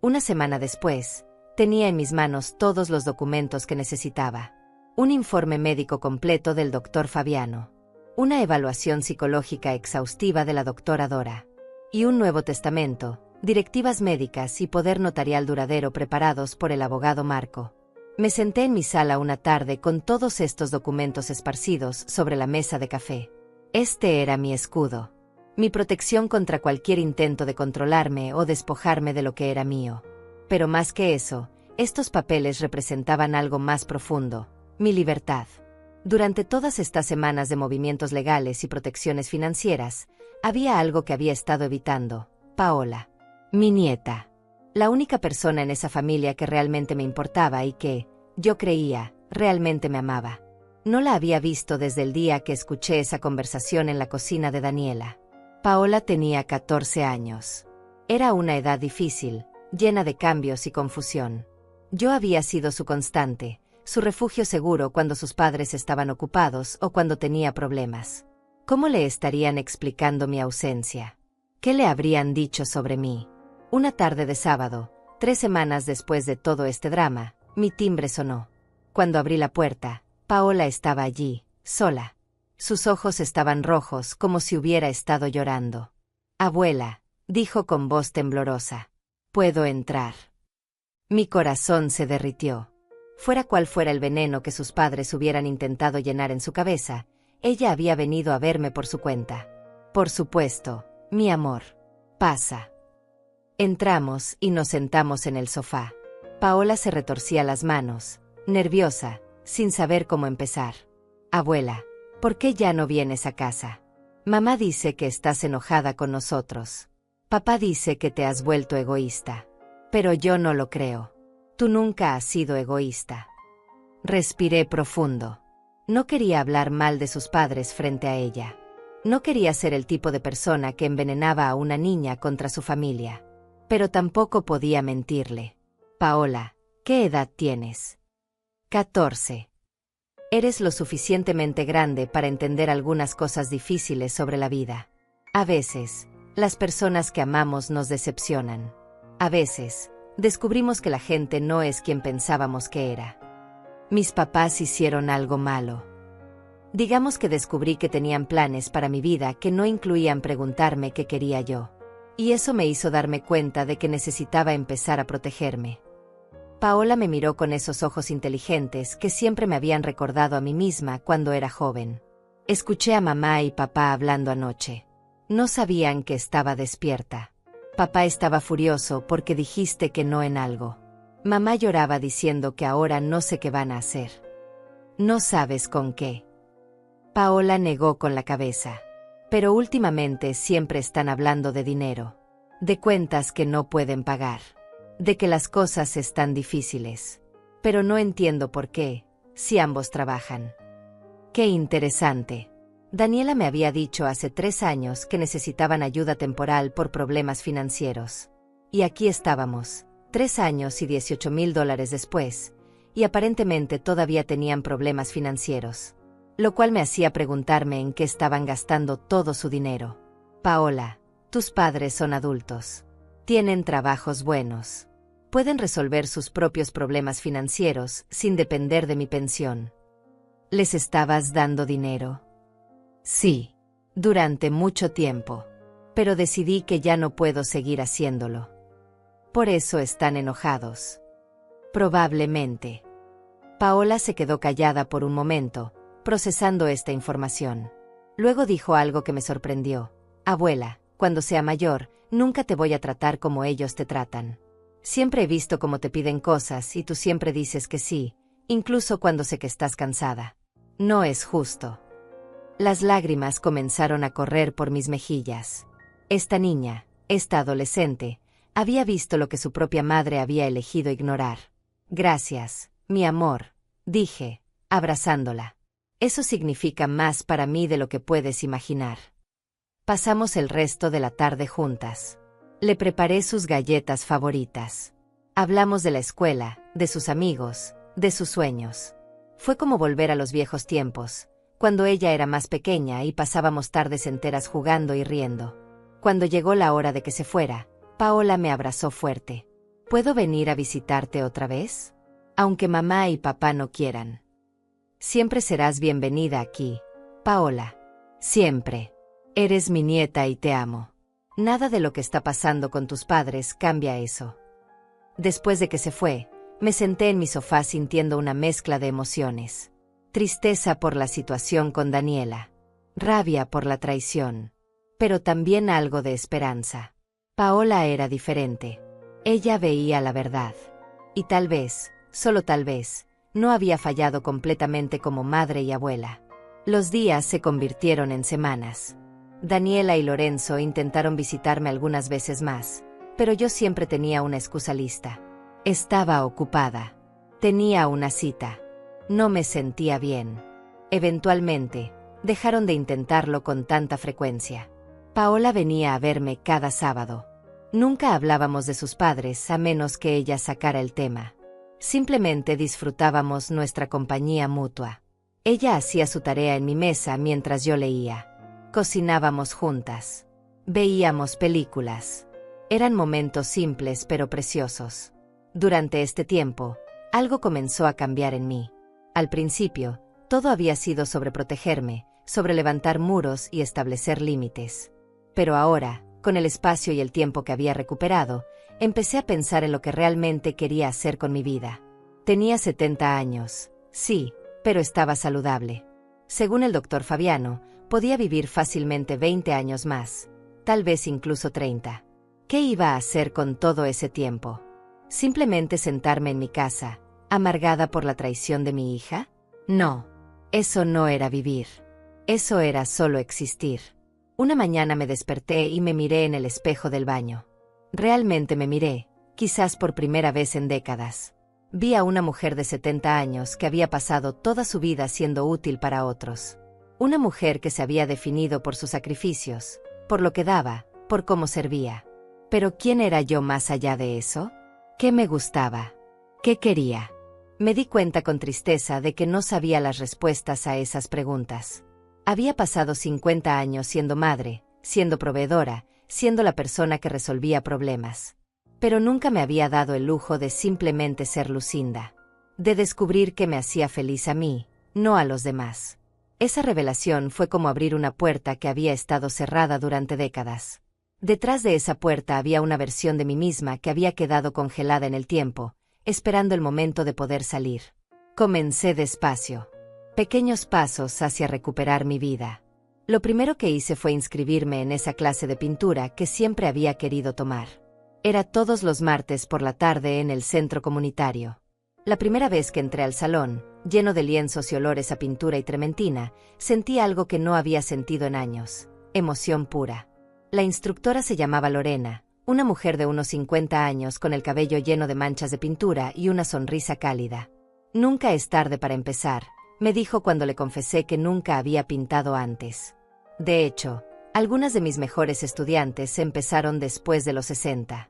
Una semana después, tenía en mis manos todos los documentos que necesitaba. Un informe médico completo del Dr. Fabiano. Una evaluación psicológica exhaustiva de la doctora Dora. Y un Nuevo Testamento, directivas médicas y poder notarial duradero preparados por el abogado Marco. Me senté en mi sala una tarde con todos estos documentos esparcidos sobre la mesa de café. Este era mi escudo. Mi protección contra cualquier intento de controlarme o despojarme de lo que era mío. Pero más que eso, estos papeles representaban algo más profundo, mi libertad. Durante todas estas semanas de movimientos legales y protecciones financieras, había algo que había estado evitando: Paola. Mi nieta. La única persona en esa familia que realmente me importaba y que, yo creía, realmente me amaba. No la había visto desde el día que escuché esa conversación en la cocina de Daniela. Paola tenía 14 años. Era una edad difícil, llena de cambios y confusión. Yo había sido su constante, su refugio seguro cuando sus padres estaban ocupados o cuando tenía problemas. ¿Cómo le estarían explicando mi ausencia? ¿Qué le habrían dicho sobre mí? Una tarde de sábado, 3 semanas después de todo este drama, mi timbre sonó. Cuando abrí la puerta, Paola estaba allí, sola. Sus ojos estaban rojos como si hubiera estado llorando. «Abuela», dijo con voz temblorosa, «¿puedo entrar?». Mi corazón se derritió. Fuera cual fuera el veneno que sus padres hubieran intentado llenar en su cabeza, ella había venido a verme por su cuenta. «Por supuesto, mi amor. Pasa». Entramos y nos sentamos en el sofá. Paola se retorcía las manos, nerviosa, sin saber cómo empezar. «Abuela, ¿por qué ya no vienes a casa? Mamá dice que estás enojada con nosotros. Papá dice que te has vuelto egoísta. Pero yo no lo creo. Tú nunca has sido egoísta». Respiré profundo. No quería hablar mal de sus padres frente a ella. No quería ser el tipo de persona que envenenaba a una niña contra su familia. Pero tampoco podía mentirle. «Paola, ¿qué edad tienes?» 14. Eres lo suficientemente grande para entender algunas cosas difíciles sobre la vida. A veces, las personas que amamos nos decepcionan. A veces, descubrimos que la gente no es quien pensábamos que era. Mis papás hicieron algo malo. Digamos que descubrí que tenían planes para mi vida que no incluían preguntarme qué quería yo. Y eso me hizo darme cuenta de que necesitaba empezar a protegerme. Paola me miró con esos ojos inteligentes que siempre me habían recordado a mí misma cuando era joven. Escuché a mamá y papá hablando anoche. No sabían que estaba despierta. Papá estaba furioso porque dijiste que no en algo. Mamá lloraba diciendo que ahora no sé qué van a hacer. No sabes con qué. Paola negó con la cabeza. Pero últimamente siempre están hablando de dinero. De cuentas que no pueden pagar. De que las cosas están difíciles. Pero no entiendo por qué, si ambos trabajan. Qué interesante. Daniela me había dicho hace 3 años que necesitaban ayuda temporal por problemas financieros. Y aquí estábamos, 3 años y $18,000 después, y aparentemente todavía tenían problemas financieros. Lo cual me hacía preguntarme en qué estaban gastando todo su dinero. Paola, tus padres son adultos. Tienen trabajos buenos. Pueden resolver sus propios problemas financieros sin depender de mi pensión. ¿Les estabas dando dinero? Sí, durante mucho tiempo. Pero decidí que ya no puedo seguir haciéndolo. Por eso están enojados. Probablemente. Paola se quedó callada por un momento, procesando esta información. Luego dijo algo que me sorprendió. Abuela, cuando sea mayor, nunca te voy a tratar como ellos te tratan. Siempre he visto cómo te piden cosas y tú siempre dices que sí, incluso cuando sé que estás cansada. No es justo. Las lágrimas comenzaron a correr por mis mejillas. Esta niña, esta adolescente, había visto lo que su propia madre había elegido ignorar. Gracias, mi amor, dije, abrazándola. Eso significa más para mí de lo que puedes imaginar. Pasamos el resto de la tarde juntas. Le preparé sus galletas favoritas. Hablamos de la escuela, de sus amigos, de sus sueños. Fue como volver a los viejos tiempos, cuando ella era más pequeña y pasábamos tardes enteras jugando y riendo. Cuando llegó la hora de que se fuera, Paola me abrazó fuerte. ¿Puedo venir a visitarte otra vez? Aunque mamá y papá no quieran. Siempre serás bienvenida aquí, Paola. Siempre. Eres mi nieta y te amo. Nada de lo que está pasando con tus padres cambia eso. Después de que se fue, me senté en mi sofá sintiendo una mezcla de emociones. Tristeza por la situación con Daniela. Rabia por la traición. Pero también algo de esperanza. Paola era diferente. Ella veía la verdad. Y tal vez, solo tal vez, no había fallado completamente como madre y abuela. Los días se convirtieron en semanas. Daniela y Lorenzo intentaron visitarme algunas veces más, pero yo siempre tenía una excusa lista. Estaba ocupada. Tenía una cita. No me sentía bien. Eventualmente, dejaron de intentarlo con tanta frecuencia. Paola venía a verme cada sábado. Nunca hablábamos de sus padres a menos que ella sacara el tema. Simplemente disfrutábamos nuestra compañía mutua. Ella hacía su tarea en mi mesa mientras yo leía. Cocinábamos juntas. Veíamos películas. Eran momentos simples pero preciosos. Durante este tiempo, algo comenzó a cambiar en mí. Al principio, todo había sido sobre protegerme, sobre levantar muros y establecer límites. Pero ahora, con el espacio y el tiempo que había recuperado, empecé a pensar en lo que realmente quería hacer con mi vida. Tenía 70 años, sí, pero estaba saludable. Según el doctor Fabiano, podía vivir fácilmente 20 años más, tal vez incluso 30. ¿Qué iba a hacer con todo ese tiempo? ¿Simplemente sentarme en mi casa, amargada por la traición de mi hija? No, eso no era vivir. Eso era solo existir. Una mañana me desperté y me miré en el espejo del baño. Realmente me miré, quizás por primera vez en décadas. Vi a una mujer de 70 años que había pasado toda su vida siendo útil para otros. Una mujer que se había definido por sus sacrificios, por lo que daba, por cómo servía. Pero ¿quién era yo más allá de eso? ¿Qué me gustaba? ¿Qué quería? Me di cuenta con tristeza de que no sabía las respuestas a esas preguntas. Había pasado 50 años siendo madre, siendo proveedora, siendo la persona que resolvía problemas. Pero nunca me había dado el lujo de simplemente ser Lucinda. De descubrir que me hacía feliz a mí, no a los demás. Esa revelación fue como abrir una puerta que había estado cerrada durante décadas. Detrás de esa puerta había una versión de mí misma que había quedado congelada en el tiempo, esperando el momento de poder salir. Comencé despacio. Pequeños pasos hacia recuperar mi vida. Lo primero que hice fue inscribirme en esa clase de pintura que siempre había querido tomar. Era todos los martes por la tarde en el centro comunitario. La primera vez que entré al salón, lleno de lienzos y olores a pintura y trementina, sentí algo que no había sentido en años: emoción pura. La instructora se llamaba Lorena, una mujer de unos 50 años con el cabello lleno de manchas de pintura y una sonrisa cálida. Nunca es tarde para empezar, me dijo cuando le confesé que nunca había pintado antes. De hecho, algunas de mis mejores estudiantes empezaron después de los 60.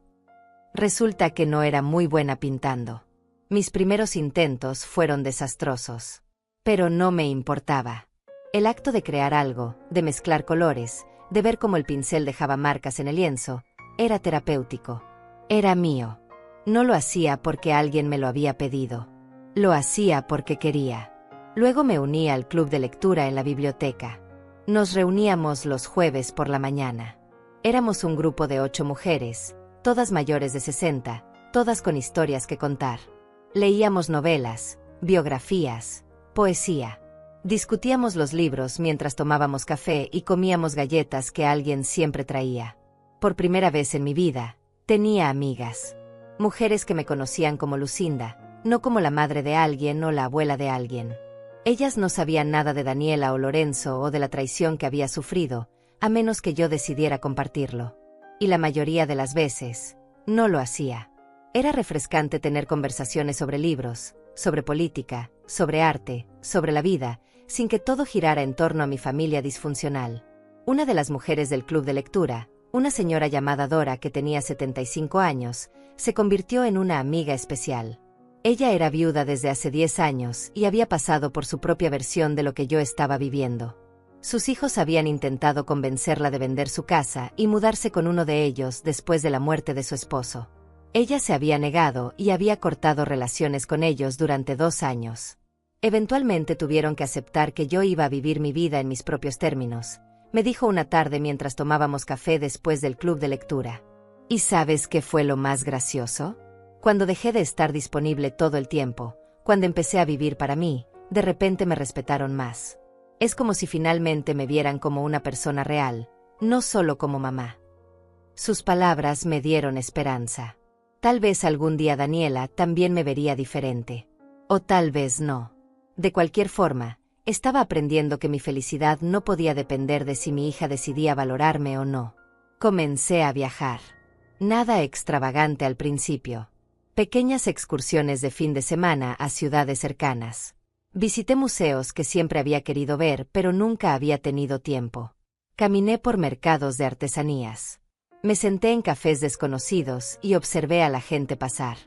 Resulta que no era muy buena pintando. Mis primeros intentos fueron desastrosos. Pero no me importaba. El acto de crear algo, de mezclar colores, de ver cómo el pincel dejaba marcas en el lienzo, era terapéutico. Era mío. No lo hacía porque alguien me lo había pedido. Lo hacía porque quería. Luego me uní al club de lectura en la biblioteca. Nos reuníamos los jueves por la mañana. Éramos un grupo de 8 mujeres, todas mayores de 60, todas con historias que contar. Leíamos novelas, biografías, poesía. Discutíamos los libros mientras tomábamos café y comíamos galletas que alguien siempre traía. Por primera vez en mi vida, tenía amigas. Mujeres que me conocían como Lucinda, no como la madre de alguien o la abuela de alguien. Ellas no sabían nada de Daniela o Lorenzo o de la traición que había sufrido, a menos que yo decidiera compartirlo. Y la mayoría de las veces, no lo hacía. Era refrescante tener conversaciones sobre libros, sobre política, sobre arte, sobre la vida, sin que todo girara en torno a mi familia disfuncional. Una de las mujeres del club de lectura, una señora llamada Dora que tenía 75 años, se convirtió en una amiga especial. Ella era viuda desde hace 10 años y había pasado por su propia versión de lo que yo estaba viviendo. Sus hijos habían intentado convencerla de vender su casa y mudarse con uno de ellos después de la muerte de su esposo. Ella se había negado y había cortado relaciones con ellos durante 2 años. Eventualmente tuvieron que aceptar que yo iba a vivir mi vida en mis propios términos, me dijo una tarde mientras tomábamos café después del club de lectura. ¿Y sabes qué fue lo más gracioso? Cuando dejé de estar disponible todo el tiempo, cuando empecé a vivir para mí, de repente me respetaron más. Es como si finalmente me vieran como una persona real, no solo como mamá. Sus palabras me dieron esperanza. Tal vez algún día Daniela también me vería diferente. O tal vez no. De cualquier forma, estaba aprendiendo que mi felicidad no podía depender de si mi hija decidía valorarme o no. Comencé a viajar. Nada extravagante al principio. Pequeñas excursiones de fin de semana a ciudades cercanas. Visité museos que siempre había querido ver pero nunca había tenido tiempo. Caminé por mercados de artesanías. Me senté en cafés desconocidos y observé a la gente pasar.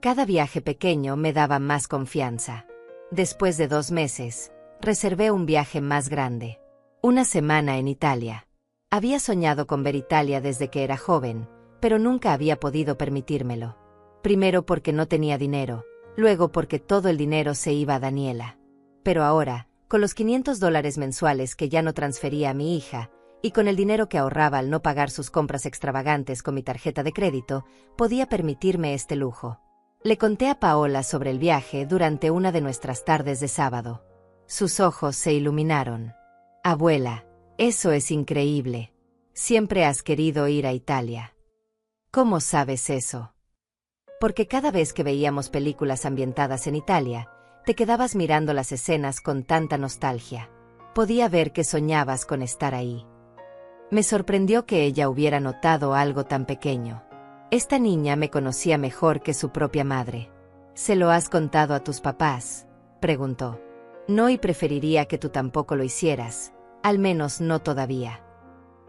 Cada viaje pequeño me daba más confianza. Después de 2 meses, reservé un viaje más grande. Una semana en Italia. Había soñado con ver Italia desde que era joven, pero nunca había podido permitírmelo. Primero porque no tenía dinero, luego porque todo el dinero se iba a Daniela. Pero ahora, con los $500 mensuales que ya no transfería a mi hija, y con el dinero que ahorraba al no pagar sus compras extravagantes con mi tarjeta de crédito, podía permitirme este lujo. Le conté a Paola sobre el viaje durante una de nuestras tardes de sábado. Sus ojos se iluminaron. Abuela, eso es increíble. Siempre has querido ir a Italia. ¿Cómo sabes eso? Porque cada vez que veíamos películas ambientadas en Italia, te quedabas mirando las escenas con tanta nostalgia. Podía ver que soñabas con estar ahí. Me sorprendió que ella hubiera notado algo tan pequeño. Esta niña me conocía mejor que su propia madre. ¿Se lo has contado a tus papás?, preguntó. No, y preferiría que tú tampoco lo hicieras, al menos no todavía.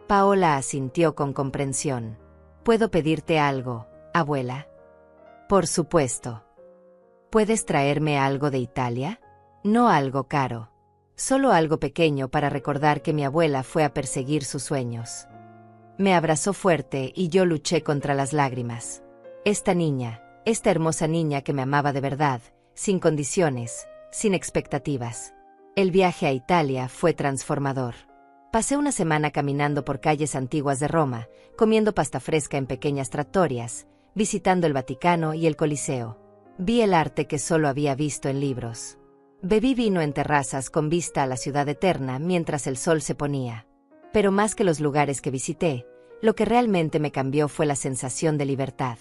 Paola asintió con comprensión. ¿Puedo pedirte algo, abuela? Por supuesto. ¿Puedes traerme algo de Italia? No algo caro. Solo algo pequeño para recordar que mi abuela fue a perseguir sus sueños. Me abrazó fuerte y yo luché contra las lágrimas. Esta niña, esta hermosa niña que me amaba de verdad, sin condiciones, sin expectativas. El viaje a Italia fue transformador. Pasé una semana caminando por calles antiguas de Roma, comiendo pasta fresca en pequeñas trattorias, visitando el Vaticano y el Coliseo. Vi el arte que solo había visto en libros. Bebí vino en terrazas con vista a la ciudad eterna mientras el sol se ponía. Pero más que los lugares que visité, lo que realmente me cambió fue la sensación de libertad.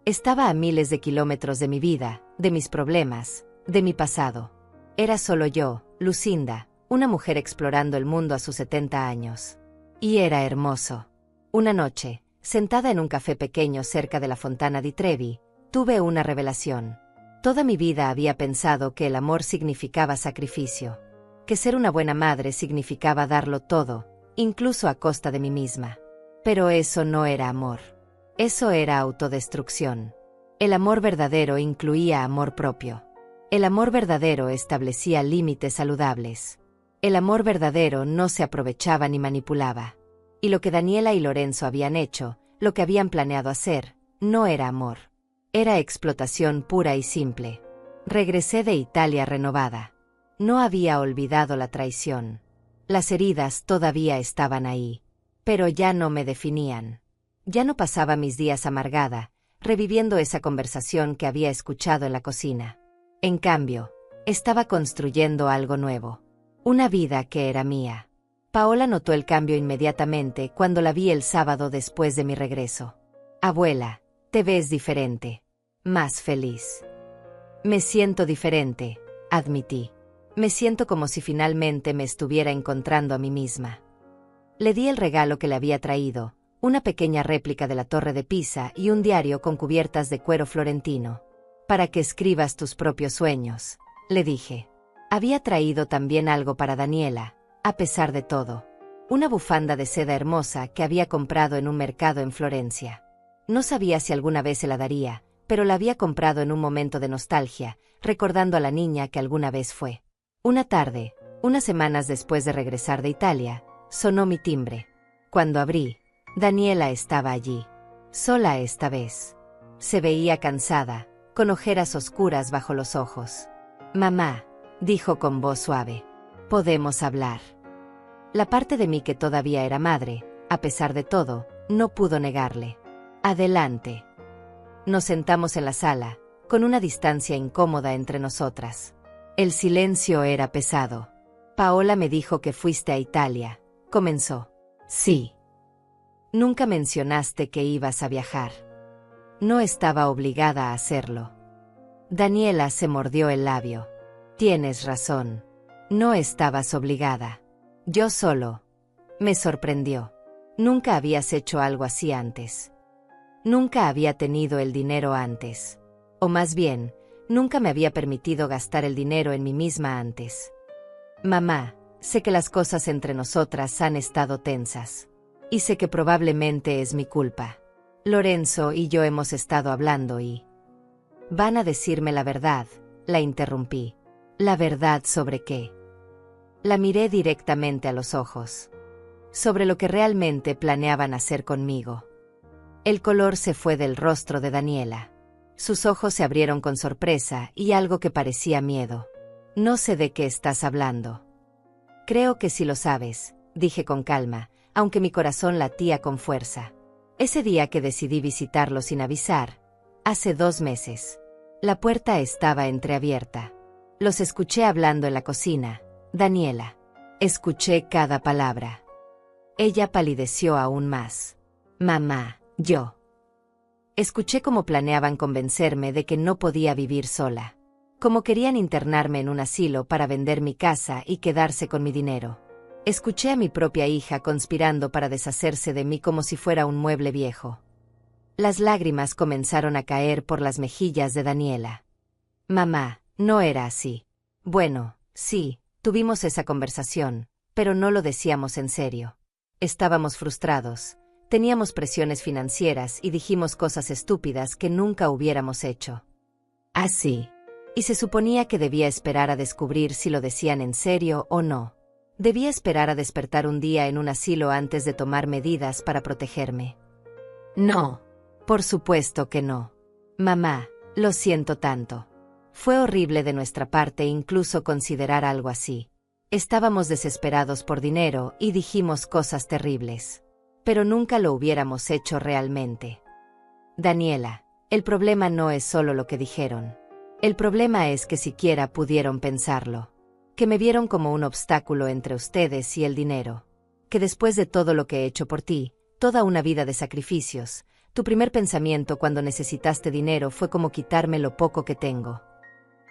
Estaba a miles de kilómetros de mi vida, de mis problemas, de mi pasado. Era solo yo, Lucinda, una mujer explorando el mundo a sus 70 años. Y era hermoso. Una noche, sentada en un café pequeño cerca de la Fontana di Trevi, tuve una revelación. Toda mi vida había pensado que el amor significaba sacrificio, que ser una buena madre significaba darlo todo, incluso a costa de mí misma. Pero eso no era amor. Eso era autodestrucción. El amor verdadero incluía amor propio. El amor verdadero establecía límites saludables. El amor verdadero no se aprovechaba ni manipulaba. Y lo que Daniela y Lorenzo habían hecho, lo que habían planeado hacer, no era amor. Era explotación pura y simple. Regresé de Italia renovada. No había olvidado la traición. Las heridas todavía estaban ahí. Pero ya no me definían. Ya no pasaba mis días amargada, reviviendo esa conversación que había escuchado en la cocina. En cambio, estaba construyendo algo nuevo. Una vida que era mía. Paola notó el cambio inmediatamente cuando la vi el sábado después de mi regreso. Abuela, te ves diferente. más feliz. Me siento diferente, admití. Me siento como si finalmente me estuviera encontrando a mí misma. Le di el regalo que le había traído, una pequeña réplica de la Torre de Pisa y un diario con cubiertas de cuero florentino. Para que escribas tus propios sueños, le dije. Había traído también algo para Daniela, a pesar de todo. Una bufanda de seda hermosa que había comprado en un mercado en Florencia. No sabía si alguna vez se la daría, pero la había comprado en un momento de nostalgia, recordando a la niña que alguna vez fue. Una tarde, unas semanas después de regresar de Italia, sonó mi timbre. Cuando abrí, Daniela estaba allí, sola esta vez. Se veía cansada, con ojeras oscuras bajo los ojos. «Mamá», dijo con voz suave, «podemos hablar». La parte de mí que todavía era madre, a pesar de todo, no pudo negarle. «Adelante». Nos sentamos en la sala, con una distancia incómoda entre nosotras. El silencio era pesado. «Paola me dijo que fuiste a Italia», comenzó. «Sí». «Nunca mencionaste que ibas a viajar». «No estaba obligada a hacerlo». Daniela se mordió el labio. «Tienes razón. No estabas obligada. Yo solo». Me sorprendió. Nunca habías hecho algo así antes. Nunca había tenido el dinero antes. O más bien, nunca me había permitido gastar el dinero en mí misma antes. «Mamá, sé que las cosas entre nosotras han estado tensas. Y sé que probablemente es mi culpa. Lorenzo y yo hemos estado hablando y... Van a decirme la verdad», la interrumpí. «¿La verdad sobre qué?» La miré directamente a los ojos. Sobre lo que realmente planeaban hacer conmigo. El color se fue del rostro de Daniela. Sus ojos se abrieron con sorpresa y algo que parecía miedo. «No sé de qué estás hablando». «Creo que sí lo sabes», dije con calma, aunque mi corazón latía con fuerza. Ese día que decidí visitarlo sin avisar, hace 2 meses. La puerta estaba entreabierta. Los escuché hablando en la cocina. Daniela. Escuché cada palabra. Ella palideció aún más. «Mamá, yo». Escuché cómo planeaban convencerme de que no podía vivir sola. Cómo querían internarme en un asilo para vender mi casa y quedarse con mi dinero. Escuché a mi propia hija conspirando para deshacerse de mí como si fuera un mueble viejo. Las lágrimas comenzaron a caer por las mejillas de Daniela. «Mamá, no era así». «Bueno, sí, tuvimos esa conversación, pero no lo decíamos en serio. Estábamos frustrados, teníamos presiones financieras y dijimos cosas estúpidas que nunca hubiéramos hecho». «Así». Y se suponía que debía esperar a descubrir si lo decían en serio o no. Debía esperar a despertar un día en un asilo antes de tomar medidas para protegerme. «No, por supuesto que no. Mamá, lo siento tanto. Fue horrible de nuestra parte incluso considerar algo así. Estábamos desesperados por dinero y dijimos cosas terribles. Pero nunca lo hubiéramos hecho realmente». «Daniela, el problema no es solo lo que dijeron. El problema es que siquiera pudieron pensarlo. Que me vieron como un obstáculo entre ustedes y el dinero. Que después de todo lo que he hecho por ti, toda una vida de sacrificios, tu primer pensamiento cuando necesitaste dinero fue como quitarme lo poco que tengo».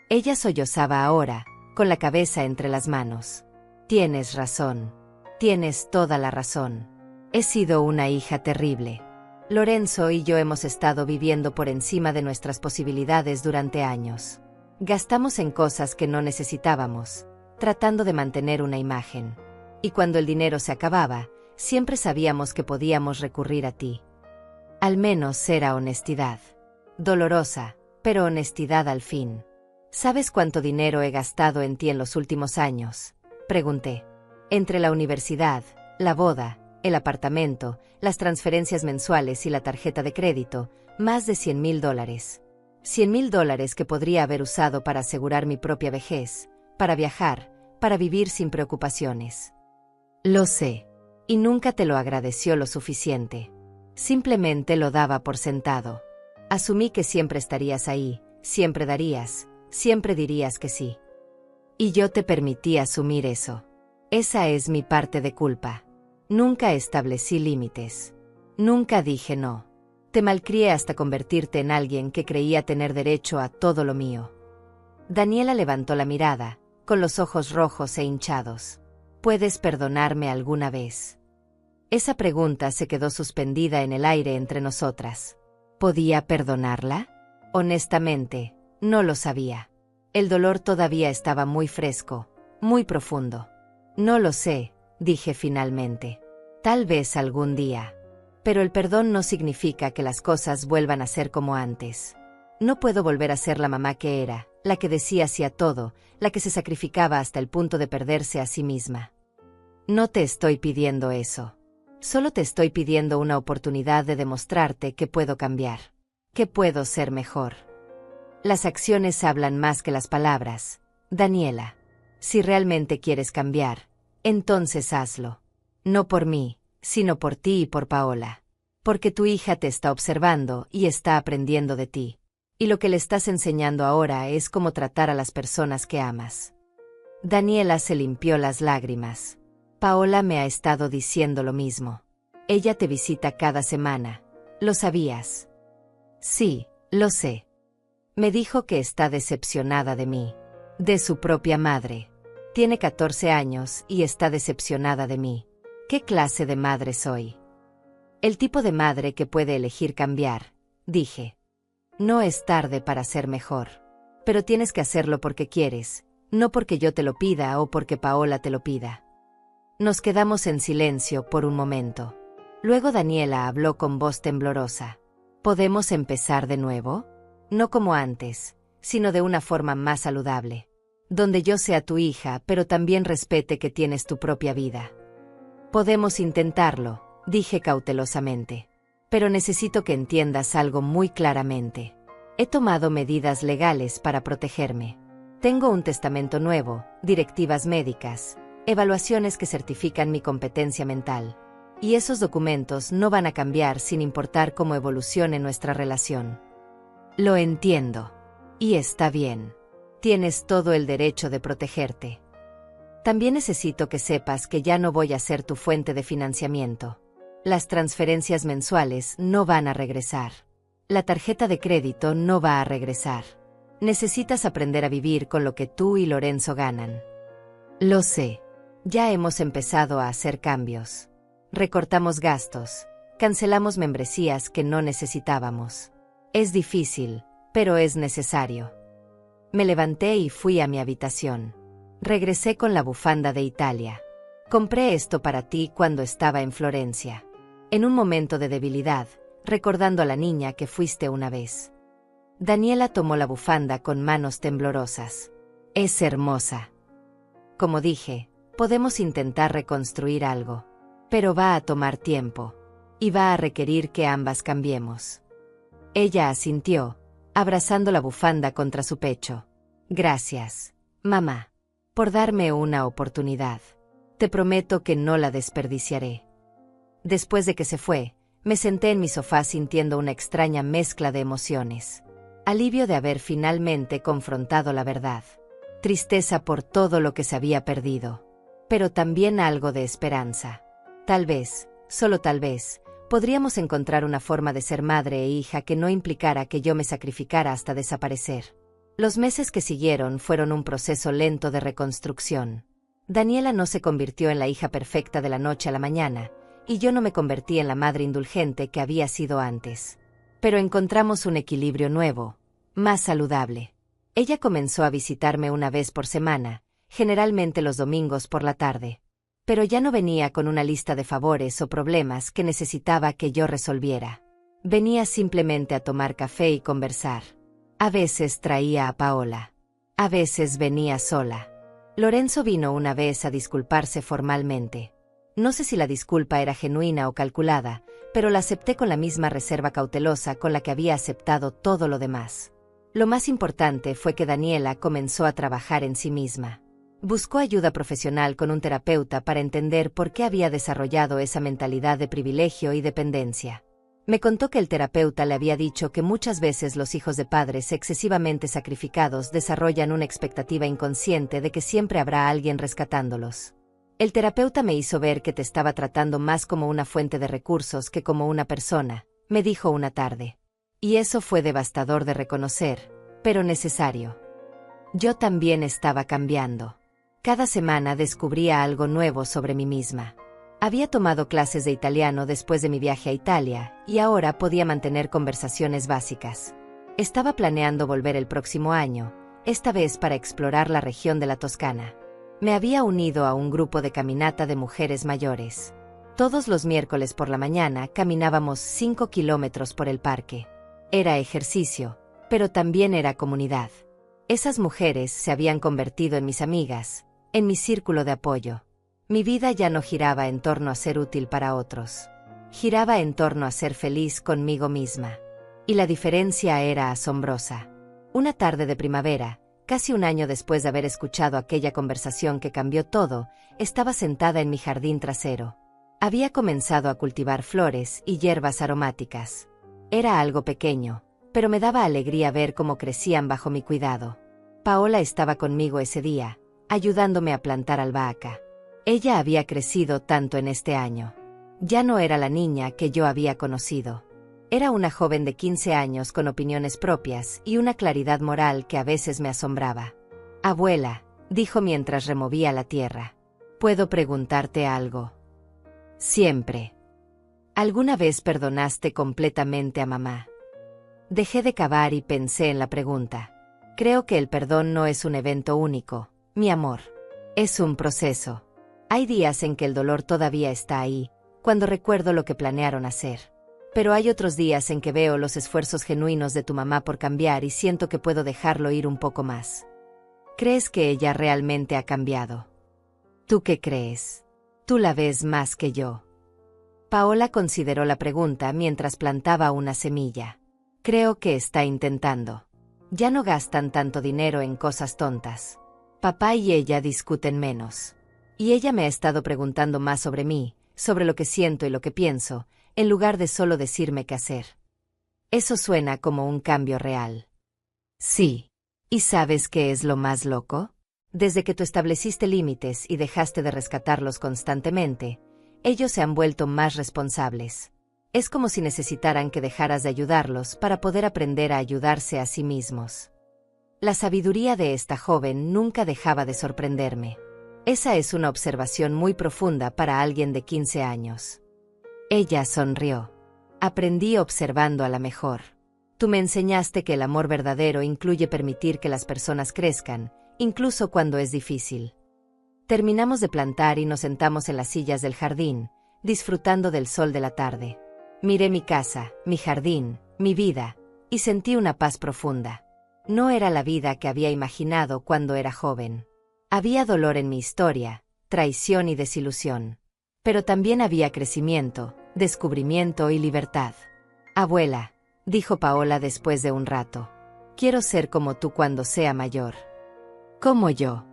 Ella sollozaba ahora, con la cabeza entre las manos. «Tienes razón. Tienes toda la razón. He sido una hija terrible. Lorenzo y yo hemos estado viviendo por encima de nuestras posibilidades durante años. Gastamos en cosas que no necesitábamos, tratando de mantener una imagen. Y cuando el dinero se acababa, siempre sabíamos que podíamos recurrir a ti. Al menos era honestidad. Dolorosa, pero honestidad al fin». «¿Sabes cuánto dinero he gastado en ti en los últimos años?», pregunté. «Entre la universidad, la boda, el apartamento, las transferencias mensuales y la tarjeta de crédito, más de $100,000. $100,000 que podría haber usado para asegurar mi propia vejez, para viajar, para vivir sin preocupaciones». «Lo sé. Y nunca te lo agradeció lo suficiente. Simplemente lo daba por sentado. Asumí que siempre estarías ahí, siempre darías, siempre dirías que sí. Y yo te permití asumir eso. Esa es mi parte de culpa. Nunca establecí límites. Nunca dije no. Te malcrié hasta convertirte en alguien que creía tener derecho a todo lo mío. Daniela levantó la mirada, con los ojos rojos e hinchados. ¿Puedes perdonarme alguna vez? Esa pregunta se quedó suspendida en el aire entre nosotras. ¿Podía perdonarla? Honestamente, no lo sabía. El dolor todavía estaba muy fresco, muy profundo. No lo sé, dije finalmente. Tal vez algún día. Pero el perdón no significa que las cosas vuelvan a ser como antes. No puedo volver a ser la mamá que era, la que decía sí a todo, la que se sacrificaba hasta el punto de perderse a sí misma. No te estoy pidiendo eso. Solo te estoy pidiendo una oportunidad de demostrarte que puedo cambiar, que puedo ser mejor. Las acciones hablan más que las palabras, Daniela. Si realmente quieres cambiar, entonces hazlo. No por mí, sino por ti y por Paola. Porque tu hija te está observando y está aprendiendo de ti. Y lo que le estás enseñando ahora es cómo tratar a las personas que amas. Daniela se limpió las lágrimas. Paola me ha estado diciendo lo mismo. Ella te visita cada semana. ¿Lo sabías? Sí, lo sé. Me dijo que está decepcionada de mí. De su propia madre. Tiene 14 años y está decepcionada de mí. ¿Qué clase de madre soy? El tipo de madre que puede elegir cambiar, dije. No es tarde para ser mejor. Pero tienes que hacerlo porque quieres, no porque yo te lo pida o porque Paola te lo pida. Nos quedamos en silencio por un momento. Luego Daniela habló con voz temblorosa. ¿Podemos empezar de nuevo? No como antes, sino de una forma más saludable. Donde yo sea tu hija, pero también respete que tienes tu propia vida. Podemos intentarlo, dije cautelosamente. Pero necesito que entiendas algo muy claramente. He tomado medidas legales para protegerme. Tengo un testamento nuevo, directivas médicas, evaluaciones que certifican mi competencia mental. Y esos documentos no van a cambiar sin importar cómo evolucione nuestra relación. Lo entiendo. Y está bien. Tienes todo el derecho de protegerte. También necesito que sepas que ya no voy a ser tu fuente de financiamiento. Las transferencias mensuales no van a regresar. La tarjeta de crédito no va a regresar. Necesitas aprender a vivir con lo que tú y Lorenzo ganan. Lo sé. Ya hemos empezado a hacer cambios. Recortamos gastos. Cancelamos membresías que no necesitábamos. Es difícil, pero es necesario. Me levanté y fui a mi habitación. Regresé con la bufanda de Italia. Compré esto para ti cuando estaba en Florencia. En un momento de debilidad, recordando a la niña que fuiste una vez. Daniela tomó la bufanda con manos temblorosas. Es hermosa. Como dije, podemos intentar reconstruir algo. Pero va a tomar tiempo. Y va a requerir que ambas cambiemos. Ella asintió, abrazando la bufanda contra su pecho. Gracias, mamá, por darme una oportunidad. Te prometo que no la desperdiciaré. Después de que se fue, me senté en mi sofá sintiendo una extraña mezcla de emociones. Alivio de haber finalmente confrontado la verdad. Tristeza por todo lo que se había perdido. Pero también algo de esperanza. Tal vez, solo tal vez, podríamos encontrar una forma de ser madre e hija que no implicara que yo me sacrificara hasta desaparecer. Los meses que siguieron fueron un proceso lento de reconstrucción. Daniela no se convirtió en la hija perfecta de la noche a la mañana, y yo no me convertí en la madre indulgente que había sido antes. Pero encontramos un equilibrio nuevo, más saludable. Ella comenzó a visitarme una vez por semana, generalmente los domingos por la tarde. Pero ya no venía con una lista de favores o problemas que necesitaba que yo resolviera. Venía simplemente a tomar café y conversar. A veces traía a Paola. A veces venía sola. Lorenzo vino una vez a disculparse formalmente. No sé si la disculpa era genuina o calculada, pero la acepté con la misma reserva cautelosa con la que había aceptado todo lo demás. Lo más importante fue que Daniela comenzó a trabajar en sí misma. Buscó ayuda profesional con un terapeuta para entender por qué había desarrollado esa mentalidad de privilegio y dependencia. Me contó que el terapeuta le había dicho que muchas veces los hijos de padres excesivamente sacrificados desarrollan una expectativa inconsciente de que siempre habrá alguien rescatándolos. El terapeuta me hizo ver que te estaba tratando más como una fuente de recursos que como una persona, me dijo una tarde. Y eso fue devastador de reconocer, pero necesario. Yo también estaba cambiando. Cada semana descubría algo nuevo sobre mí misma. Había tomado clases de italiano después de mi viaje a Italia, y ahora podía mantener conversaciones básicas. Estaba planeando volver el próximo año, esta vez para explorar la región de la Toscana. Me había unido a un grupo de caminata de mujeres mayores. Todos los miércoles por la mañana caminábamos 5 kilómetros por el parque. Era ejercicio, pero también era comunidad. Esas mujeres se habían convertido en mis amigas, en mi círculo de apoyo. Mi vida ya no giraba en torno a ser útil para otros. Giraba en torno a ser feliz conmigo misma. Y la diferencia era asombrosa. Una tarde de primavera, casi un año después de haber escuchado aquella conversación que cambió todo, estaba sentada en mi jardín trasero. Había comenzado a cultivar flores y hierbas aromáticas. Era algo pequeño, pero me daba alegría ver cómo crecían bajo mi cuidado. Paola estaba conmigo ese día, ayudándome a plantar albahaca. Ella había crecido tanto en este año. Ya no era la niña que yo había conocido. Era una joven de 15 años con opiniones propias y una claridad moral que a veces me asombraba. «Abuela», dijo mientras removía la tierra, «¿puedo preguntarte algo?» «Siempre». «¿Alguna vez perdonaste completamente a mamá?» Dejé de cavar y pensé en la pregunta. Creo que el perdón no es un evento único, mi amor. Es un proceso. Hay días en que el dolor todavía está ahí, cuando recuerdo lo que planearon hacer. Pero hay otros días en que veo los esfuerzos genuinos de tu mamá por cambiar y siento que puedo dejarlo ir un poco más. ¿Crees que ella realmente ha cambiado? ¿Tú qué crees? Tú la ves más que yo. Paola consideró la pregunta mientras plantaba una semilla. Creo que está intentando. Ya no gastan tanto dinero en cosas tontas. Papá y ella discuten menos. Y ella me ha estado preguntando más sobre mí, sobre lo que siento y lo que pienso, en lugar de solo decirme qué hacer. Eso suena como un cambio real. Sí. ¿Y sabes qué es lo más loco? Desde que tú estableciste límites y dejaste de rescatarlos constantemente, ellos se han vuelto más responsables. Es como si necesitaran que dejaras de ayudarlos para poder aprender a ayudarse a sí mismos. La sabiduría de esta joven nunca dejaba de sorprenderme. Esa es una observación muy profunda para alguien de 15 años. Ella sonrió. Aprendí observando a la mejor. Tú me enseñaste que el amor verdadero incluye permitir que las personas crezcan, incluso cuando es difícil. Terminamos de plantar y nos sentamos en las sillas del jardín, disfrutando del sol de la tarde. Miré mi casa, mi jardín, mi vida, y sentí una paz profunda. No era la vida que había imaginado cuando era joven. Había dolor en mi historia, traición y desilusión. Pero también había crecimiento, descubrimiento y libertad. Abuela, dijo Paola después de un rato, quiero ser como tú cuando sea mayor. Como yo.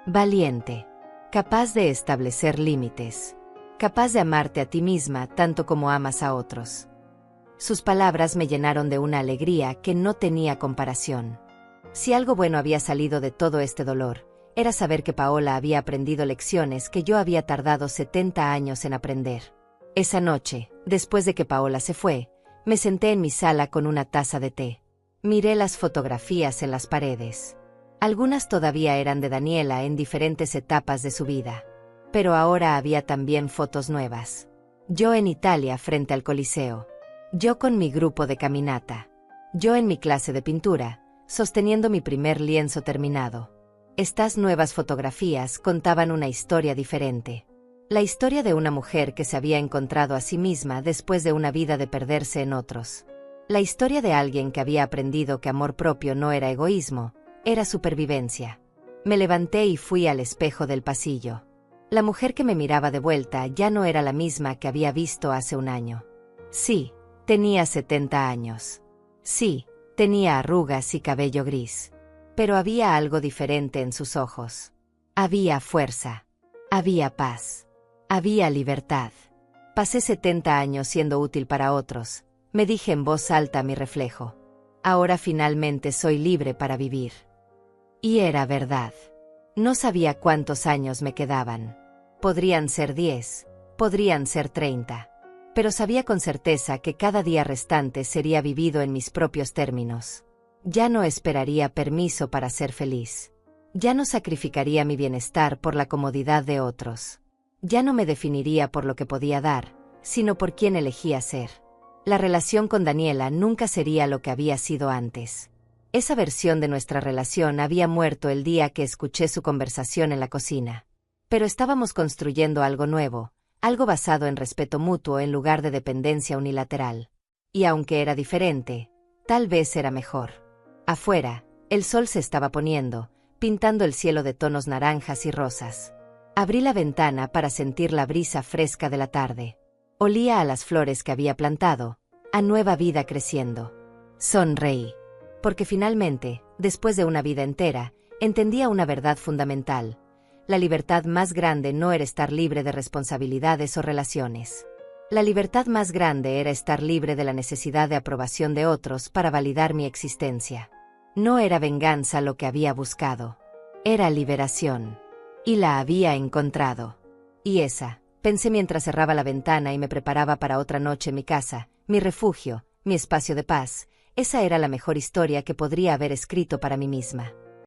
Valiente. Capaz de establecer límites. Capaz de amarte a ti misma tanto como amas a otros. Sus palabras me llenaron de una alegría que no tenía comparación. Si algo bueno había salido de todo este dolor, era saber que Paola había aprendido lecciones que yo había tardado 70 años en aprender. Esa noche, después de que Paola se fue, me senté en mi sala con una taza de té. Miré las fotografías en las paredes. Algunas todavía eran de Daniela en diferentes etapas de su vida. Pero ahora había también fotos nuevas. Yo en Italia frente al Coliseo. Yo con mi grupo de caminata. Yo en mi clase de pintura, sosteniendo mi primer lienzo terminado. Estas nuevas fotografías contaban una historia diferente. La historia de una mujer que se había encontrado a sí misma después de una vida de perderse en otros. La historia de alguien que había aprendido que amor propio no era egoísmo, era supervivencia. Me levanté y fui al espejo del pasillo. La mujer que me miraba de vuelta ya no era la misma que había visto hace un año. Sí, tenía 70 años. Sí, tenía arrugas y cabello gris. Pero había algo diferente en sus ojos. Había fuerza. Había paz. Había libertad. Pasé 70 años siendo útil para otros, me dije en voz alta a mi reflejo. Ahora finalmente soy libre para vivir. Y era verdad. No sabía cuántos años me quedaban. Podrían ser 10, podrían ser 30. pero sabía con certeza que cada día restante sería vivido en mis propios términos. Ya no esperaría permiso para ser feliz. Ya no sacrificaría mi bienestar por la comodidad de otros. Ya no me definiría por lo que podía dar, sino por quién elegía ser. La relación con Daniela nunca sería lo que había sido antes. Esa versión de nuestra relación había muerto el día que escuché su conversación en la cocina. Pero estábamos construyendo algo nuevo, algo basado en respeto mutuo en lugar de dependencia unilateral. Y aunque era diferente, tal vez era mejor. Afuera, el sol se estaba poniendo, pintando el cielo de tonos naranjas y rosas. Abrí la ventana para sentir la brisa fresca de la tarde. Olía a las flores que había plantado, a nueva vida creciendo. Sonreí. Porque finalmente, después de una vida entera, entendía una verdad fundamental. La libertad más grande no era estar libre de responsabilidades o relaciones. La libertad más grande era estar libre de la necesidad de aprobación de otros para validar mi existencia. No era venganza lo que había buscado. Era liberación. Y la había encontrado. Y esa, pensé mientras cerraba la ventana y me preparaba para otra noche en mi casa, mi refugio, mi espacio de paz, esa era la mejor historia que podría haber escrito para mí misma.